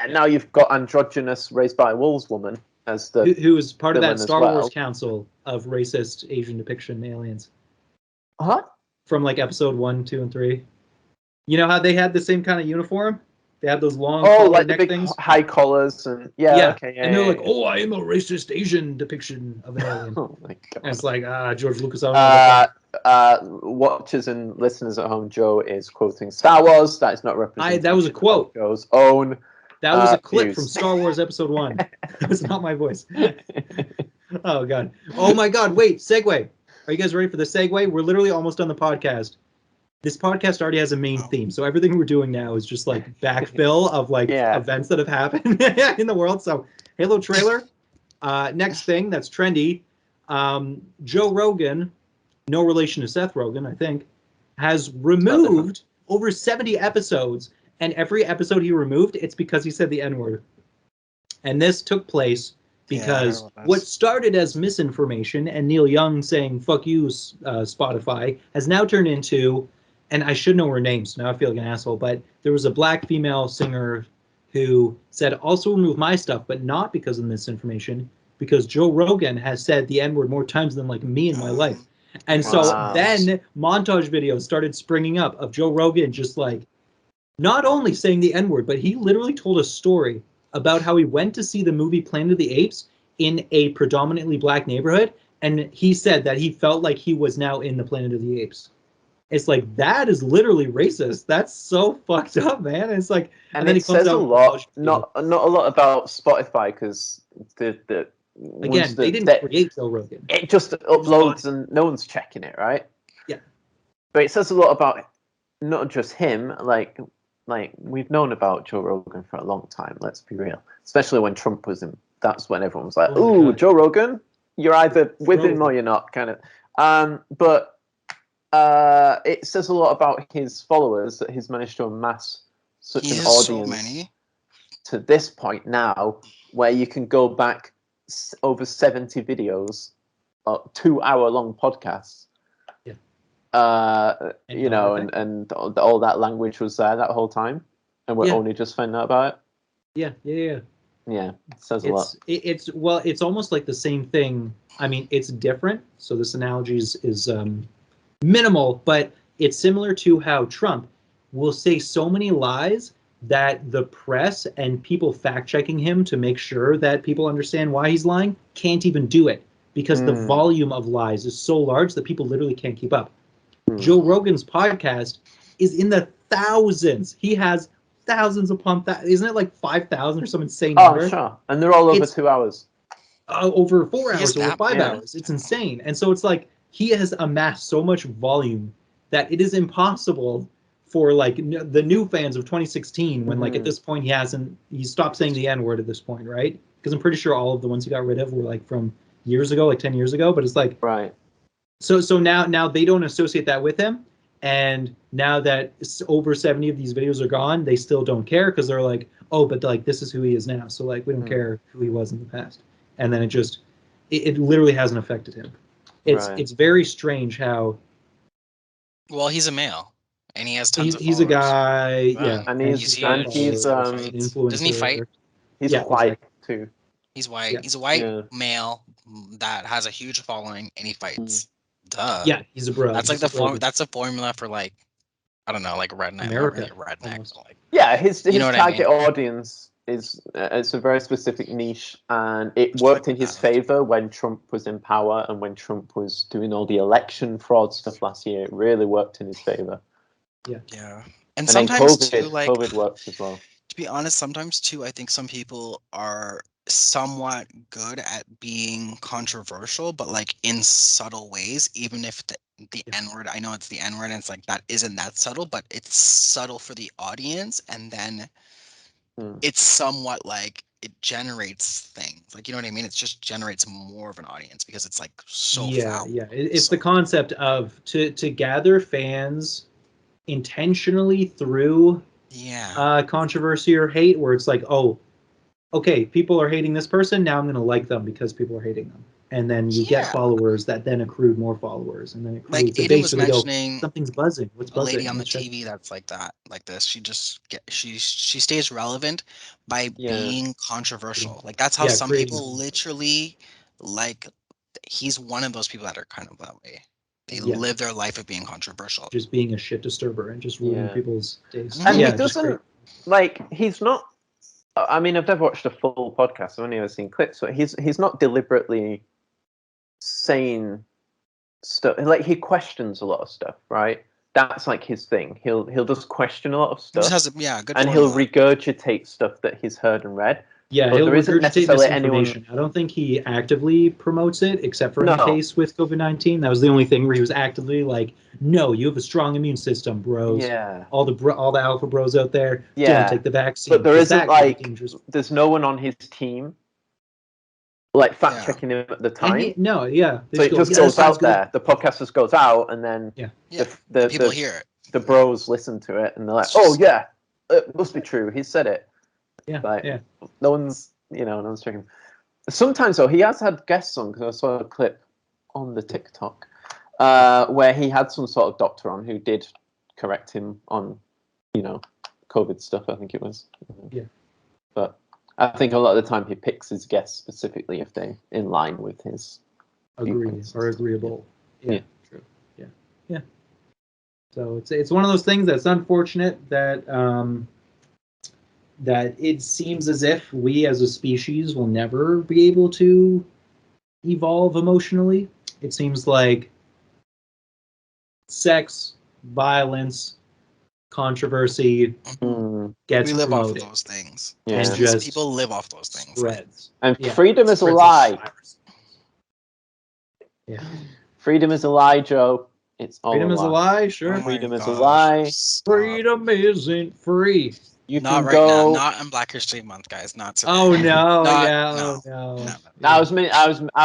B: now you've got androgynous raised by wolves woman as the
C: who is part of
B: villain
C: that
B: as
C: Star
B: well.
C: Wars council of racist Asian depiction aliens
B: Huh?
C: from like episode 1, 2, and 3. You know how they had the same kind of uniform? They had those long collar
B: like the
C: neck
B: big
C: things.
B: high collars and
C: And they're like, "Oh, I am a racist Asian depiction of an alien."
B: Oh my god!
C: And it's like, George Lucas, I don't know about that.
B: Watchers and listeners at home, Joe is quoting Star Wars. That is not representation.
C: That was a quote.
B: Of Joe's own.
C: That was a clip
B: views.
C: from Star Wars Episode 1. That was not my voice. Oh god. Oh my god. Wait. Segue. Are you guys ready for the segue? We're literally almost on the podcast. This podcast already has a main theme, so everything we're doing now is just like backfill of like events that have happened in the world. So Halo trailer. Next thing that's trendy. Joe Rogan, no relation to Seth Rogen, I think, has removed over 70 episodes, and every episode he removed, it's because he said the N-word. And this took place because what started as misinformation and Neil Young saying "fuck you, Spotify" has now turned into, and I should know her name, so now I feel like an asshole, but there was a black female singer who said, also remove my stuff, but not because of misinformation, because Joe Rogan has said the N-word more times than like me in my life. And so then montage videos started springing up of Joe Rogan just like not only saying the N-word, but he literally told a story about how he went to see the movie Planet of the Apes in a predominantly black neighborhood, and he said that he felt like he was now in the Planet of the Apes. It's like, that is literally racist. That's so fucked up, man. It's like,
B: and
C: then
B: it says a lot, not a lot about Spotify, because
C: again, they didn't create Joe Rogan.
B: It just uploads and no one's checking it, right?
C: Yeah.
B: But it says a lot about not just him, like we've known about Joe Rogan for a long time, let's be real. Especially when Trump was in, that's when everyone was like, "Ooh, Joe Rogan, you're either with him or you're not," kind of. But it says a lot about his followers that he's managed to amass such an audience to this point now, where you can go back over 70 videos, 2-hour-long podcasts. And all that language was there that whole time, and we're only just finding out about it. Yeah, it says a lot.
C: It's almost like the same thing. I mean, it's different, so this analogy is minimal, but it's similar to how Trump will say so many lies that the press and people fact-checking him to make sure that people understand why he's lying can't even do it, because the volume of lies is so large that people literally can't keep up. Joe Rogan's podcast is in the thousands. He has thousands upon thousands. Isn't it like 5,000 or some insane number?
B: Oh, sure. And they're all over 2 hours.
C: Over 4 hours, over 5 hours. It's insane. And so it's like he has amassed so much volume that it is impossible for like the new fans of 2016, when like at this point he stopped saying the N-word at this point, right? Because I'm pretty sure all of the ones he got rid of were like from years ago, like 10 years ago. But it's like,
B: right.
C: So now they don't associate that with him, and now that over 70 of these videos are gone, they still don't care, because they're like, oh, but like this is who he is now, so like we don't care who he was in the past. And then it literally hasn't affected him. It's very strange how.
A: Well, he's a male, and he has tons of
C: followers. He's a guy, yeah,
B: and he's
A: doesn't he fight?
B: He's white too.
A: He's white. Yeah. He's a white male that has a huge following, and he fights. Duh.
C: Yeah, he's a bro.
A: That's like the formula for like I don't know, like redneck,
C: America,
A: not really redneck,
C: almost.
A: but like
B: Yeah, his
A: You know what I
B: target
A: mean?
B: audience is it's a very specific niche, and it
A: Which
B: worked
A: I
B: in his
A: have.
B: favor when Trump was in power and when Trump was doing all the election fraud stuff last year. It really worked in his favor.
A: yeah. And
B: And then
A: sometimes
B: COVID,
A: too, like
B: COVID works as well.
A: to be honest, sometimes too, I think some people are somewhat good at being controversial, but like in subtle ways, even if the
C: Yeah.
A: N-word, I know it's the N-word, and it's like that isn't that subtle, but it's subtle for the audience, and then it's somewhat like it generates things. Like, you know what I mean? It just generates more of an audience because it's like so foul.
C: It's
A: So,
C: the concept of to gather fans intentionally through
A: yeah.
C: controversy or hate, where it's like, oh, okay, people are hating this person, now I'm going to like them because people are hating them, and then you get
A: Yeah.
C: followers that then accrue more followers, and then it
A: Like
C: accrues.
A: Aidan was
C: Eventually, they go,
A: mentioning
C: something's buzzing. What's
A: a lady
C: buzzing?
A: on the
C: Let's check.
A: TV that's like that, like this. She just she stays relevant by
B: Yeah.
A: being controversial. Like that's how
C: Yeah,
A: some
C: creating
A: people
C: content.
A: literally like. He's one of those people that are kind of that way. They
C: Yeah.
A: live their life of being controversial.
C: Just being a shit disturber and just ruining
B: Yeah.
C: people's days.
B: And
C: Yeah,
B: he
C: just
B: doesn't like he's not. I mean, I've never watched a full podcast. I've only ever seen clips. But he's not deliberately saying stuff. Like he questions a lot of stuff, right? That's like his thing. He'll just question a lot of
A: He
B: stuff,
A: just has a good
B: and
A: formula.
B: he'll regurgitate stuff that he's heard and read.
C: Yeah,
B: But
C: he'll
B: there isn't
C: regurgitate
B: necessarily anyone.
C: misinformation. I don't think he actively promotes it, except for in the
B: No.
C: case with COVID-19. That was the only thing where he was actively like, "No, you have a strong immune system, bros.
B: Yeah.
C: All the alpha bros out there,
B: Yeah.
C: don't take the vaccine."
B: But there
C: 'cause
B: isn't
C: that could be
B: like
C: dangerous.
B: there's no one on his team like fact
A: Yeah.
B: checking him at the
C: And
B: time.
C: he, no, yeah, they
B: So it
C: go,
B: just
C: "Yeah,
B: goes
C: that sounds
B: out
C: good."
B: there. The podcast just goes out, and then
C: Yeah.
A: Yeah.
B: the
A: People hear it.
B: the bros listen to it, and they're like,
A: It's
B: "Oh
A: just-
B: yeah, it must be true. He said it."
C: Yeah,
B: Like
C: yeah.
B: no one's no one's checking. Sometimes though, he has had guests on because I saw a clip on the TikTok where he had some sort of doctor on who did correct him on COVID stuff. I think it was.
C: Yeah.
B: But I think a lot of the time he picks his guests specifically if they're in line with his
C: Agree
B: viewpoints.
C: or agreeable. Yeah,
B: true.
C: yeah. So it's one of those things that's unfortunate that that it seems as if we as a species will never be able to evolve emotionally. It seems like sex, violence, controversy gets
A: We live off of
C: promoted
A: those things.
B: Yeah.
A: Those
C: and
A: things,
C: just
A: people live off those things. Like,
C: spreads.
B: And
C: Yeah,
B: freedom is a
C: spreads like
B: lie.
C: virus. Yeah.
B: Freedom is a lie, Joe. It's all
C: Freedom
B: a
C: is a
B: lie.
C: lie, sure.
A: oh my
B: Freedom is a
A: gosh,
B: lie.
A: stop.
C: Freedom isn't free.
B: You
A: Not
B: can
A: right
B: go.
A: now. Not on Black History Month, guys. Not today.
C: Oh no,
A: Not,
C: yeah,
A: no.
C: oh no.
A: No.
B: I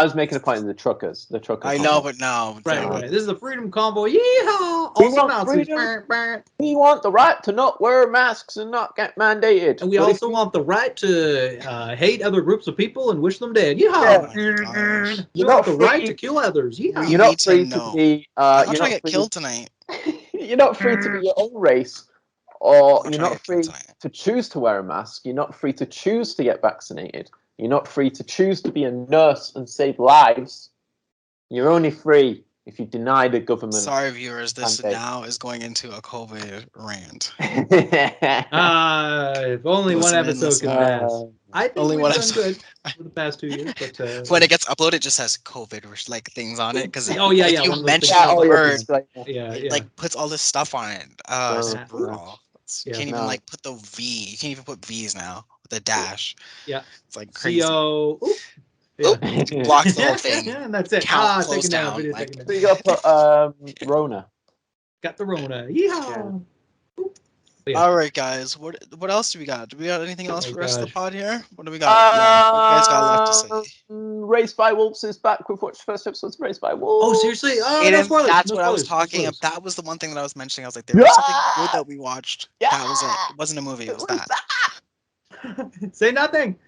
B: was making a point of the truckers. The truckers.
A: I know, but no.
C: Right,
A: don't.
C: right. This is the Freedom Convoy. Yeehaw!
B: We
C: Also
B: want
C: Nazis.
B: freedom. We want the right to not wear masks and not get mandated.
C: And we
B: But if
C: also want the right to hate other groups of people and wish them dead. Yeehaw!
A: Oh my gosh.
C: We
B: You're
C: want
B: not
C: the right
B: free.
C: to kill others. Yeehaw!
B: You're
A: We
B: not
A: need to
B: free to
A: know.
B: be.
A: I'm not
B: You're
A: trying
B: not
A: to get
B: free.
A: killed tonight.
B: You're not free to be your own race, or
A: I'm
B: you're
A: not trying
B: not
A: to get killed
B: free
A: tonight.
B: to choose to wear a mask. You're not free to choose to get vaccinated. You're not free to choose to be a nurse and save lives. You're only free if you deny the government.
A: Sorry, viewers. This
B: mandate.
A: now is going into a COVID rant.
C: If only one
A: Listen in,
C: episode
A: listen
C: could
A: in.
C: pass. I think
A: Only
C: we've
A: one
C: done
A: episode.
C: good for the past 2 years, but
A: When it gets uploaded, it just has COVID like things on it. Because
C: Oh, yeah,
A: if
C: yeah,
A: you
C: one of those
A: mention
C: things.
A: the
C: Yeah,
A: word,
B: disclaimer.
C: yeah,
A: it
C: yeah.
A: like puts all this stuff on it. It's
B: No,
A: brutal. You
C: Yeah.
A: can't even
B: No.
A: like put the V. You can't even put V's now with a dash.
C: Yeah.
A: It's like crazy.
C: CO. Oop.
A: Oop, blocks the whole thing.
C: And that's it.
A: Count,
C: Taken
A: close
C: down.
A: down,
C: Video
A: like-
C: taken
B: So
C: down.
B: you gotta put Rona.
C: Got the Rona. Yeehaw! Yeah.
A: All right, guys. What else do we got? Do we got anything else
C: Oh,
A: for the rest of
C: God.
A: the pod here? What do we got left? What do you guys got left to say?
B: Raised by Wolves is back. We've watched the first episode of Raised by Wolves.
C: Oh, seriously? Oh, no
A: Aiden,
C: spoilers.
A: that's
C: no
A: what I was
C: spoilers, no
A: talking
C: spoilers.
A: about. That was the one thing that I was mentioning. I was like, there was something good that we watched. That was it. It wasn't a movie. It was that.
C: Say nothing.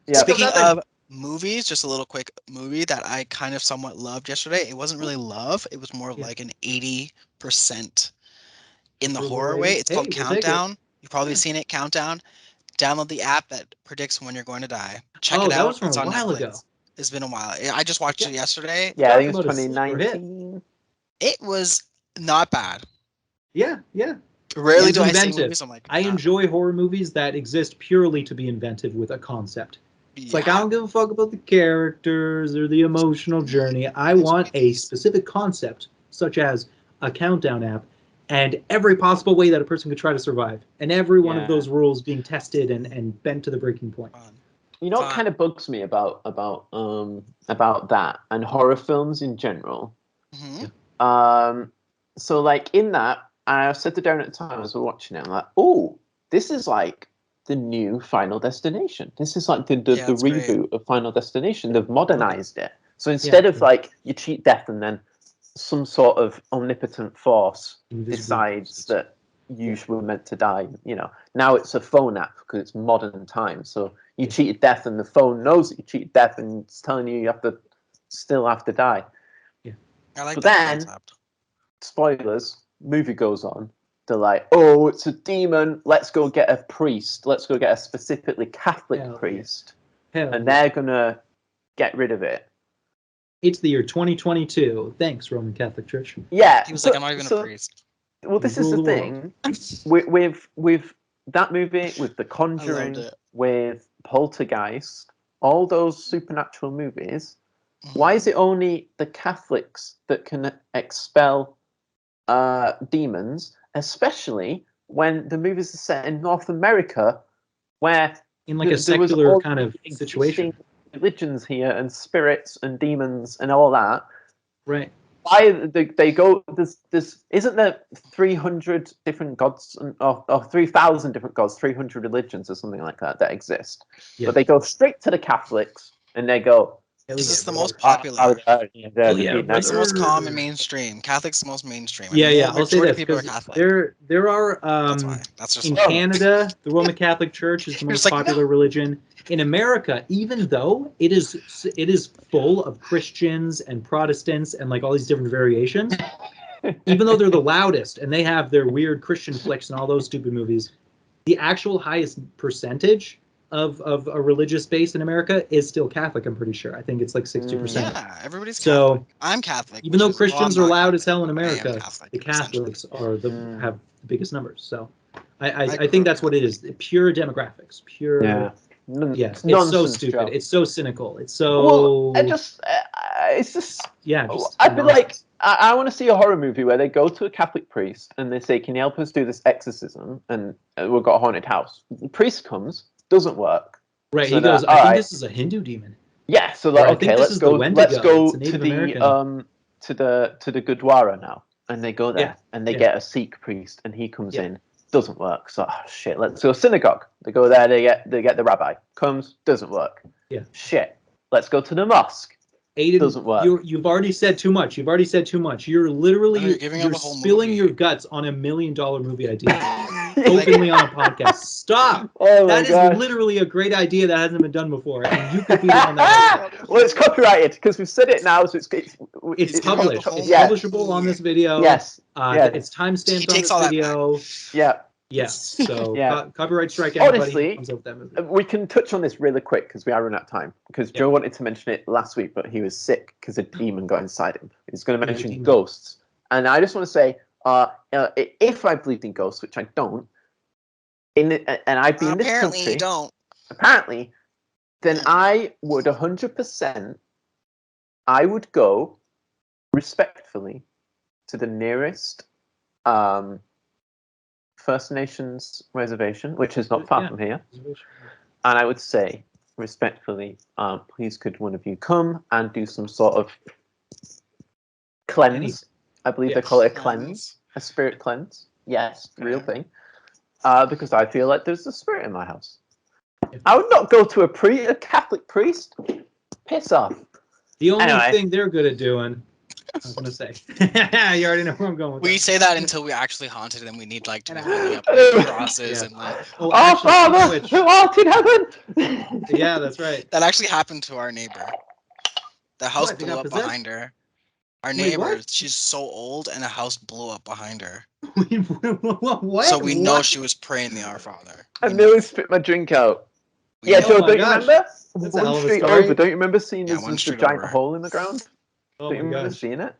B: Yeah.
A: Speaking
C: nothing.
A: of movies, just a little quick movie that I kind of somewhat loved yesterday. It wasn't really love. It was more of like an 80% in the
C: Approval
A: horror
C: rating.
A: way. It's
C: Hey,
A: called
C: we'll take it.
A: Countdown. You've probably
C: Yeah.
A: seen it. Countdown. Download the app that predicts when you're going to die. Check
C: Oh,
A: it
C: that
A: out.
C: was from
A: It's
C: a
A: on
C: while
A: Netflix.
C: ago.
A: It's been a while. I just watched it yesterday.
B: Yeah, I think
C: Talk
B: it's
C: about a sleeper hit.
B: 2019.
A: It was not bad.
C: Yeah, yeah.
A: Rarely
C: It's
A: do I see
C: inventive.
A: movies. I'm like,
C: I enjoy horror movies that exist purely to be inventive with a concept. It's like, I don't give a fuck about the characters or the emotional journey. I want a specific concept, such as a countdown app, and every possible way that a person could try to survive. And every one of those rules being tested and bent to the breaking point.
B: You know what kind of bugs me about that and horror films in general? So like in that, I said to Derron at the time as we're watching it, I'm like, oh, this is like the new Final Destination. This is like the reboot of Final Destination. They've modernized it. So instead of like you cheat death and then some sort of omnipotent force decides that you were meant to die, you know, now it's a phone app because it's modern times. So you cheated death and the phone knows that you cheated death and it's telling you still have to die.
C: Yeah.
A: I like
B: but
A: that
B: then,
A: concept.
B: Spoilers, movie goes on. They're like, oh, it's a demon. Let's go get a priest. Let's go get a specifically Catholic priest. And they're going to get rid of it.
C: It's the year 2022. Thanks, Roman Catholic Church.
B: Yeah.
A: He was like, I'm not even a priest.
B: Well, this is the thing. with that movie, with The Conjuring, with Poltergeist, all those supernatural movies, why is it only the Catholics that can expel demons, especially when the movies are set in North America, where
C: in like a secular kind of situation,
B: religions here and spirits and demons and all that.
C: Right.
B: Why they go? There's isn't there 300 different gods or 3,000 different gods, 300 religions or something like that exist, but they go straight to the Catholics and they go.
A: This is the most popular. It's the most common mainstream. Catholic's the most mainstream.
C: I'll say this because there are
A: that's just
C: in Canada, the Roman Catholic Church is the most popular religion. In America, even though it is full of Christians and Protestants and like all these different variations, even though they're the loudest and they have their weird Christian flicks and all those stupid movies, the actual highest percentage of a religious base in America is still Catholic, I'm pretty sure. I think it's like 60%.
A: Yeah, everybody's Catholic. So I'm Catholic.
C: Even though Christians are loud as hell in America, the Catholics are have the biggest numbers. So I think that's what it is. Pure demographics. Pure yes. It's so stupid. Job. It's so cynical. It's so
B: it's just I'd be like I want to see a horror movie where they go to a Catholic priest and they say, can you help us do this exorcism? And we've got a haunted house. The priest comes. Doesn't work.
C: Right. So he goes, I think this is a Hindu demon.
B: Yeah. So like, okay, let's go to the Gurdwara now, and they go there and they get a Sikh priest, and he comes in. Doesn't work. So shit. Let's go synagogue. They go there. They get the rabbi. Comes. Doesn't work.
C: Yeah.
B: Shit. Let's go to the mosque.
C: Aidan,
B: doesn't work.
C: You've already said too much. You're literally you're spilling your guts on $1 million movie idea. Openly on a podcast. Stop. That is literally a great idea that hasn't been done before, and you could be the one that.
B: Well, it's copyrighted because we've said it now, so it's
C: published. It's publishable on this video.
B: Yes.
C: It's timestamped on this video.
B: Yeah.
C: Yes. So copyright strike.
B: Honestly, we can touch on this really quick because we are running out of time. Because Joe wanted to mention it last week, but he was sick because a demon got inside him. He's going to mention ghosts, and I just want to say, if I believed in ghosts, which I don't, and I've been in this country,
A: you don't.
B: Apparently, then I would 100%. I would go respectfully to the nearest First Nations reservation, which is not far from here, and I would say respectfully, please could one of you come and do some sort of cleanse? I believe they call it a cleanse, a spirit cleanse. Yes, real thing. Because I feel like there's a spirit in my house. I would not go to a Catholic priest. Piss off.
C: The only thing they're good at doing, I was going to say. You already know where I'm going with
A: We say that until we actually haunted and we need like to be holding up crosses and like.
B: Oh, Father, who art in heaven.
C: Yeah, that's right.
A: That actually happened to our neighbor. The house blew up behind her. Our neighbor, she's so old, and a house blew up behind her.
C: What?
A: So we know she was praying the Our Father.
B: I nearly spit my drink out. Joe, don't you remember? One street over, don't you remember seeing this giant hole in the ground? Don't you remember seeing it?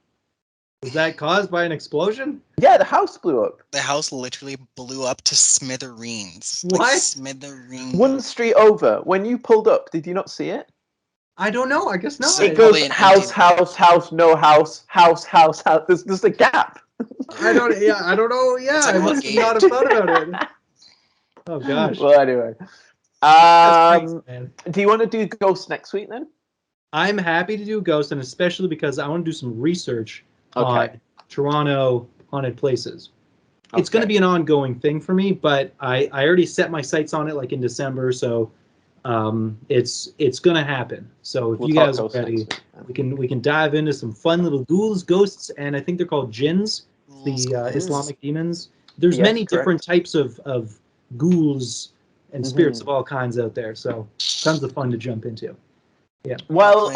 C: Was that caused by an explosion?
B: Yeah, the house blew up.
A: The house literally blew up to smithereens.
C: What?
A: Like smithereens.
B: One street over. When you pulled up, did you not see it?
C: I don't know. I guess not.
A: So-
B: It
A: Probably
B: goes
A: an
B: house,
A: empty-
B: house, house, no house, house, house, house. There's a gap.
C: I don't. Yeah, I don't know. Yeah,
A: It's like
C: I
A: all
C: must not have thought about it. Oh gosh.
B: Well, anyway.
C: That's crazy, man.
B: Do you want to do Ghost next week then?
C: I'm happy to do Ghost, and especially because I want to do some research
B: Okay.
C: on Toronto haunted places. It's going to
B: Okay.
C: be an ongoing thing for me, but I already set my sights on it like in December, so it's going to happen. So if
B: We'll
C: you
B: talk
C: guys are
B: Ghost
C: ready,
B: next week, then.
C: we can dive into some fun little ghouls, ghosts, and I think they're called jinns, the Islamic demons. There's
B: Yes,
C: many
B: correct.
C: different types of ghouls and spirits
B: Mhm.
C: of all kinds out there, so tons of fun to jump into.
B: Well,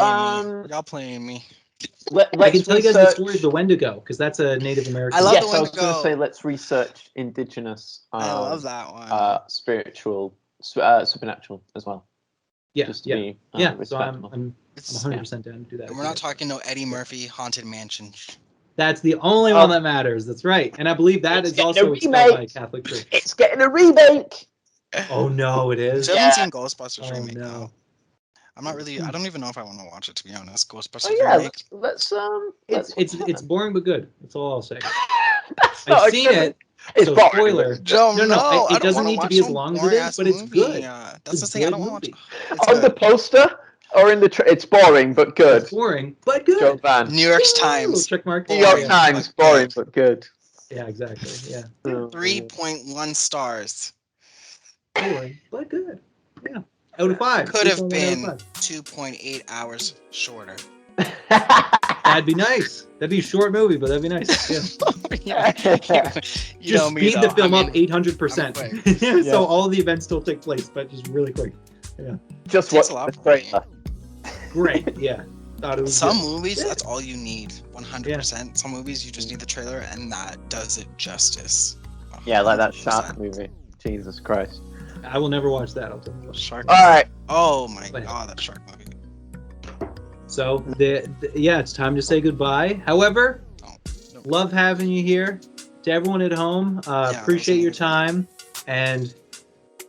A: Y'all playing me.
B: let's
C: I can tell you guys the
B: research-
C: story of the Wendigo because that's a Native American.
A: I love
B: yes,
A: the
B: I was going to
A: Wendigo.
B: say let's research indigenous.
A: I love that one.
B: Spiritual, supernatural as well.
C: yeah,
B: Just to
C: yeah,
B: be,
C: yeah. So
B: respectful.
C: I'm
A: It's-
C: 100% down to do that.
A: and we're not talking no Eddie Murphy haunted mansion.
C: That's the only one that matters. That's right, and I believe that
B: It's
C: is
B: getting
C: also
B: a
C: installed by a
B: remake.
C: Catholic church.
B: It's getting a remake.
C: Oh no, it is.
A: Still haven't seen Ghostbusters
C: Oh,
A: remake
C: no.
A: though. I'm not really. I don't even know if I want to watch it, to be honest. Ghostbusters
B: Oh yeah,
A: remake.
B: let's
C: It's boring but good. That's all I'll say.
B: That's not
C: I've
B: a
C: seen
B: good-
C: it.
B: It's
C: so
B: boring.
C: spoiler.
A: Joe,
C: No,
A: no, I
C: it
A: don't
C: doesn't
A: wanna
C: need to
A: watch
C: be as
A: some
C: long as it
A: boring-ass
C: is, but it's
A: movie.
C: good.
A: That's
C: It's
A: the
C: a
A: thing. I
C: good
A: don't want to
C: movie.
A: watch.
B: On the poster or in the it's boring but good.
C: It's boring but good.
B: Joe Van.
A: New York
C: Little
A: Times.
C: check mark.
B: New York
A: Boring,
B: Times,
A: but
B: boring
A: good.
B: but good.
C: Yeah, exactly. Yeah,
A: 3.1 stars.
C: boring but good. Yeah, out of 5.
A: Could have
C: 3.1
A: been
C: out of 5.
A: 2.8 hours shorter.
C: That'd be nice. That'd be a short movie, but that'd be nice. Yeah.
A: You know
C: Just
A: me,
C: speed
A: though.
C: the film
A: I
C: up
A: mean,
C: 800%.
A: I'm
C: So all the events still take place, but just really quick.
B: Just
A: Takes
B: watch
A: a lot
B: the
A: for me.
B: trailer.
C: Great. Yeah. Thought it was
A: Some
C: good.
A: movies,
C: Yeah.
A: that's all you need. 100%. Some movies, you just need the trailer, and that does it justice.
B: Yeah, like that
A: 100%.
B: shark movie. Jesus Christ.
C: I will never watch that. I'll tell you what.
A: Shark.
B: Alright.
A: Oh my
C: Wait.
A: god, that shark movie.
C: So yeah, it's time to say goodbye. However,
A: No.
C: love having you here. To everyone at home,
A: Yeah,
C: appreciate your
A: absolutely.
C: time. And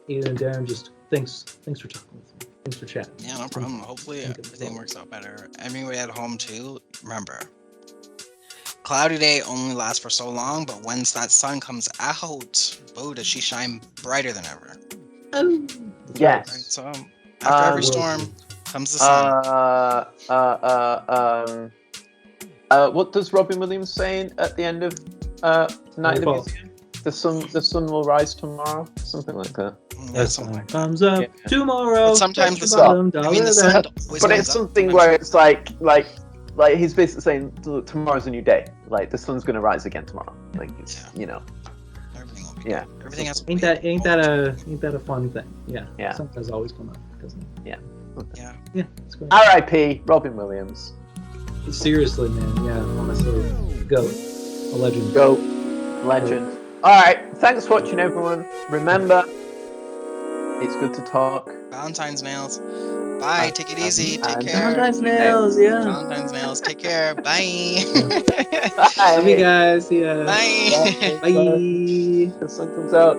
C: Aidan and Derron, just thanks for talking with me. Thanks for chatting.
A: Yeah, no problem. Hopefully
C: Think it's
A: everything
C: well.
A: works out better. Everybody at home too, remember. Cloudy day only lasts for so long, but once that sun comes out, boy, does she shine brighter than ever.
C: Oh.
A: Right?
B: Yes.
A: So after every
B: Will
A: storm comes the sun.
B: What does Robin Williams saying at the end of Night of the
C: Wonderful.
B: Museum? The sun will rise tomorrow, something like that.
A: Yeah,
C: The
A: something
C: sun
A: like that.
C: comes up
B: Yeah.
C: tomorrow.
A: But sometimes
C: touch
A: the
C: your
B: sun-
C: bottom
A: I mean, the
C: dollar
A: sun
C: back.
A: always
B: But
A: comes
B: it's
A: up.
B: something
A: Sometimes-
B: where it's like he's basically saying tomorrow's a new day. Like the sun's gonna rise again tomorrow. Like it's,
A: everything will be
B: Yeah.
A: good. Everything has to
C: Ain't
A: wait.
C: that a fun thing? Yeah.
B: Yeah.
C: Sometimes always come up, doesn't it?
A: Yeah.
C: Yeah. It's great.
B: R.I.P. Robin Williams.
C: Seriously, man. Yeah. Honestly, goat, a legend.
B: Go, legend. All right, thanks for watching, everyone. Remember, it's good to talk.
A: Valentine's nails. Bye. Take it easy. Take
B: and-
A: care.
C: Valentine's nails. Yeah.
A: Valentine's nails. Take care. Bye.
C: Love you guys. Yeah.
A: Bye.
C: Bye.
B: The sun comes out.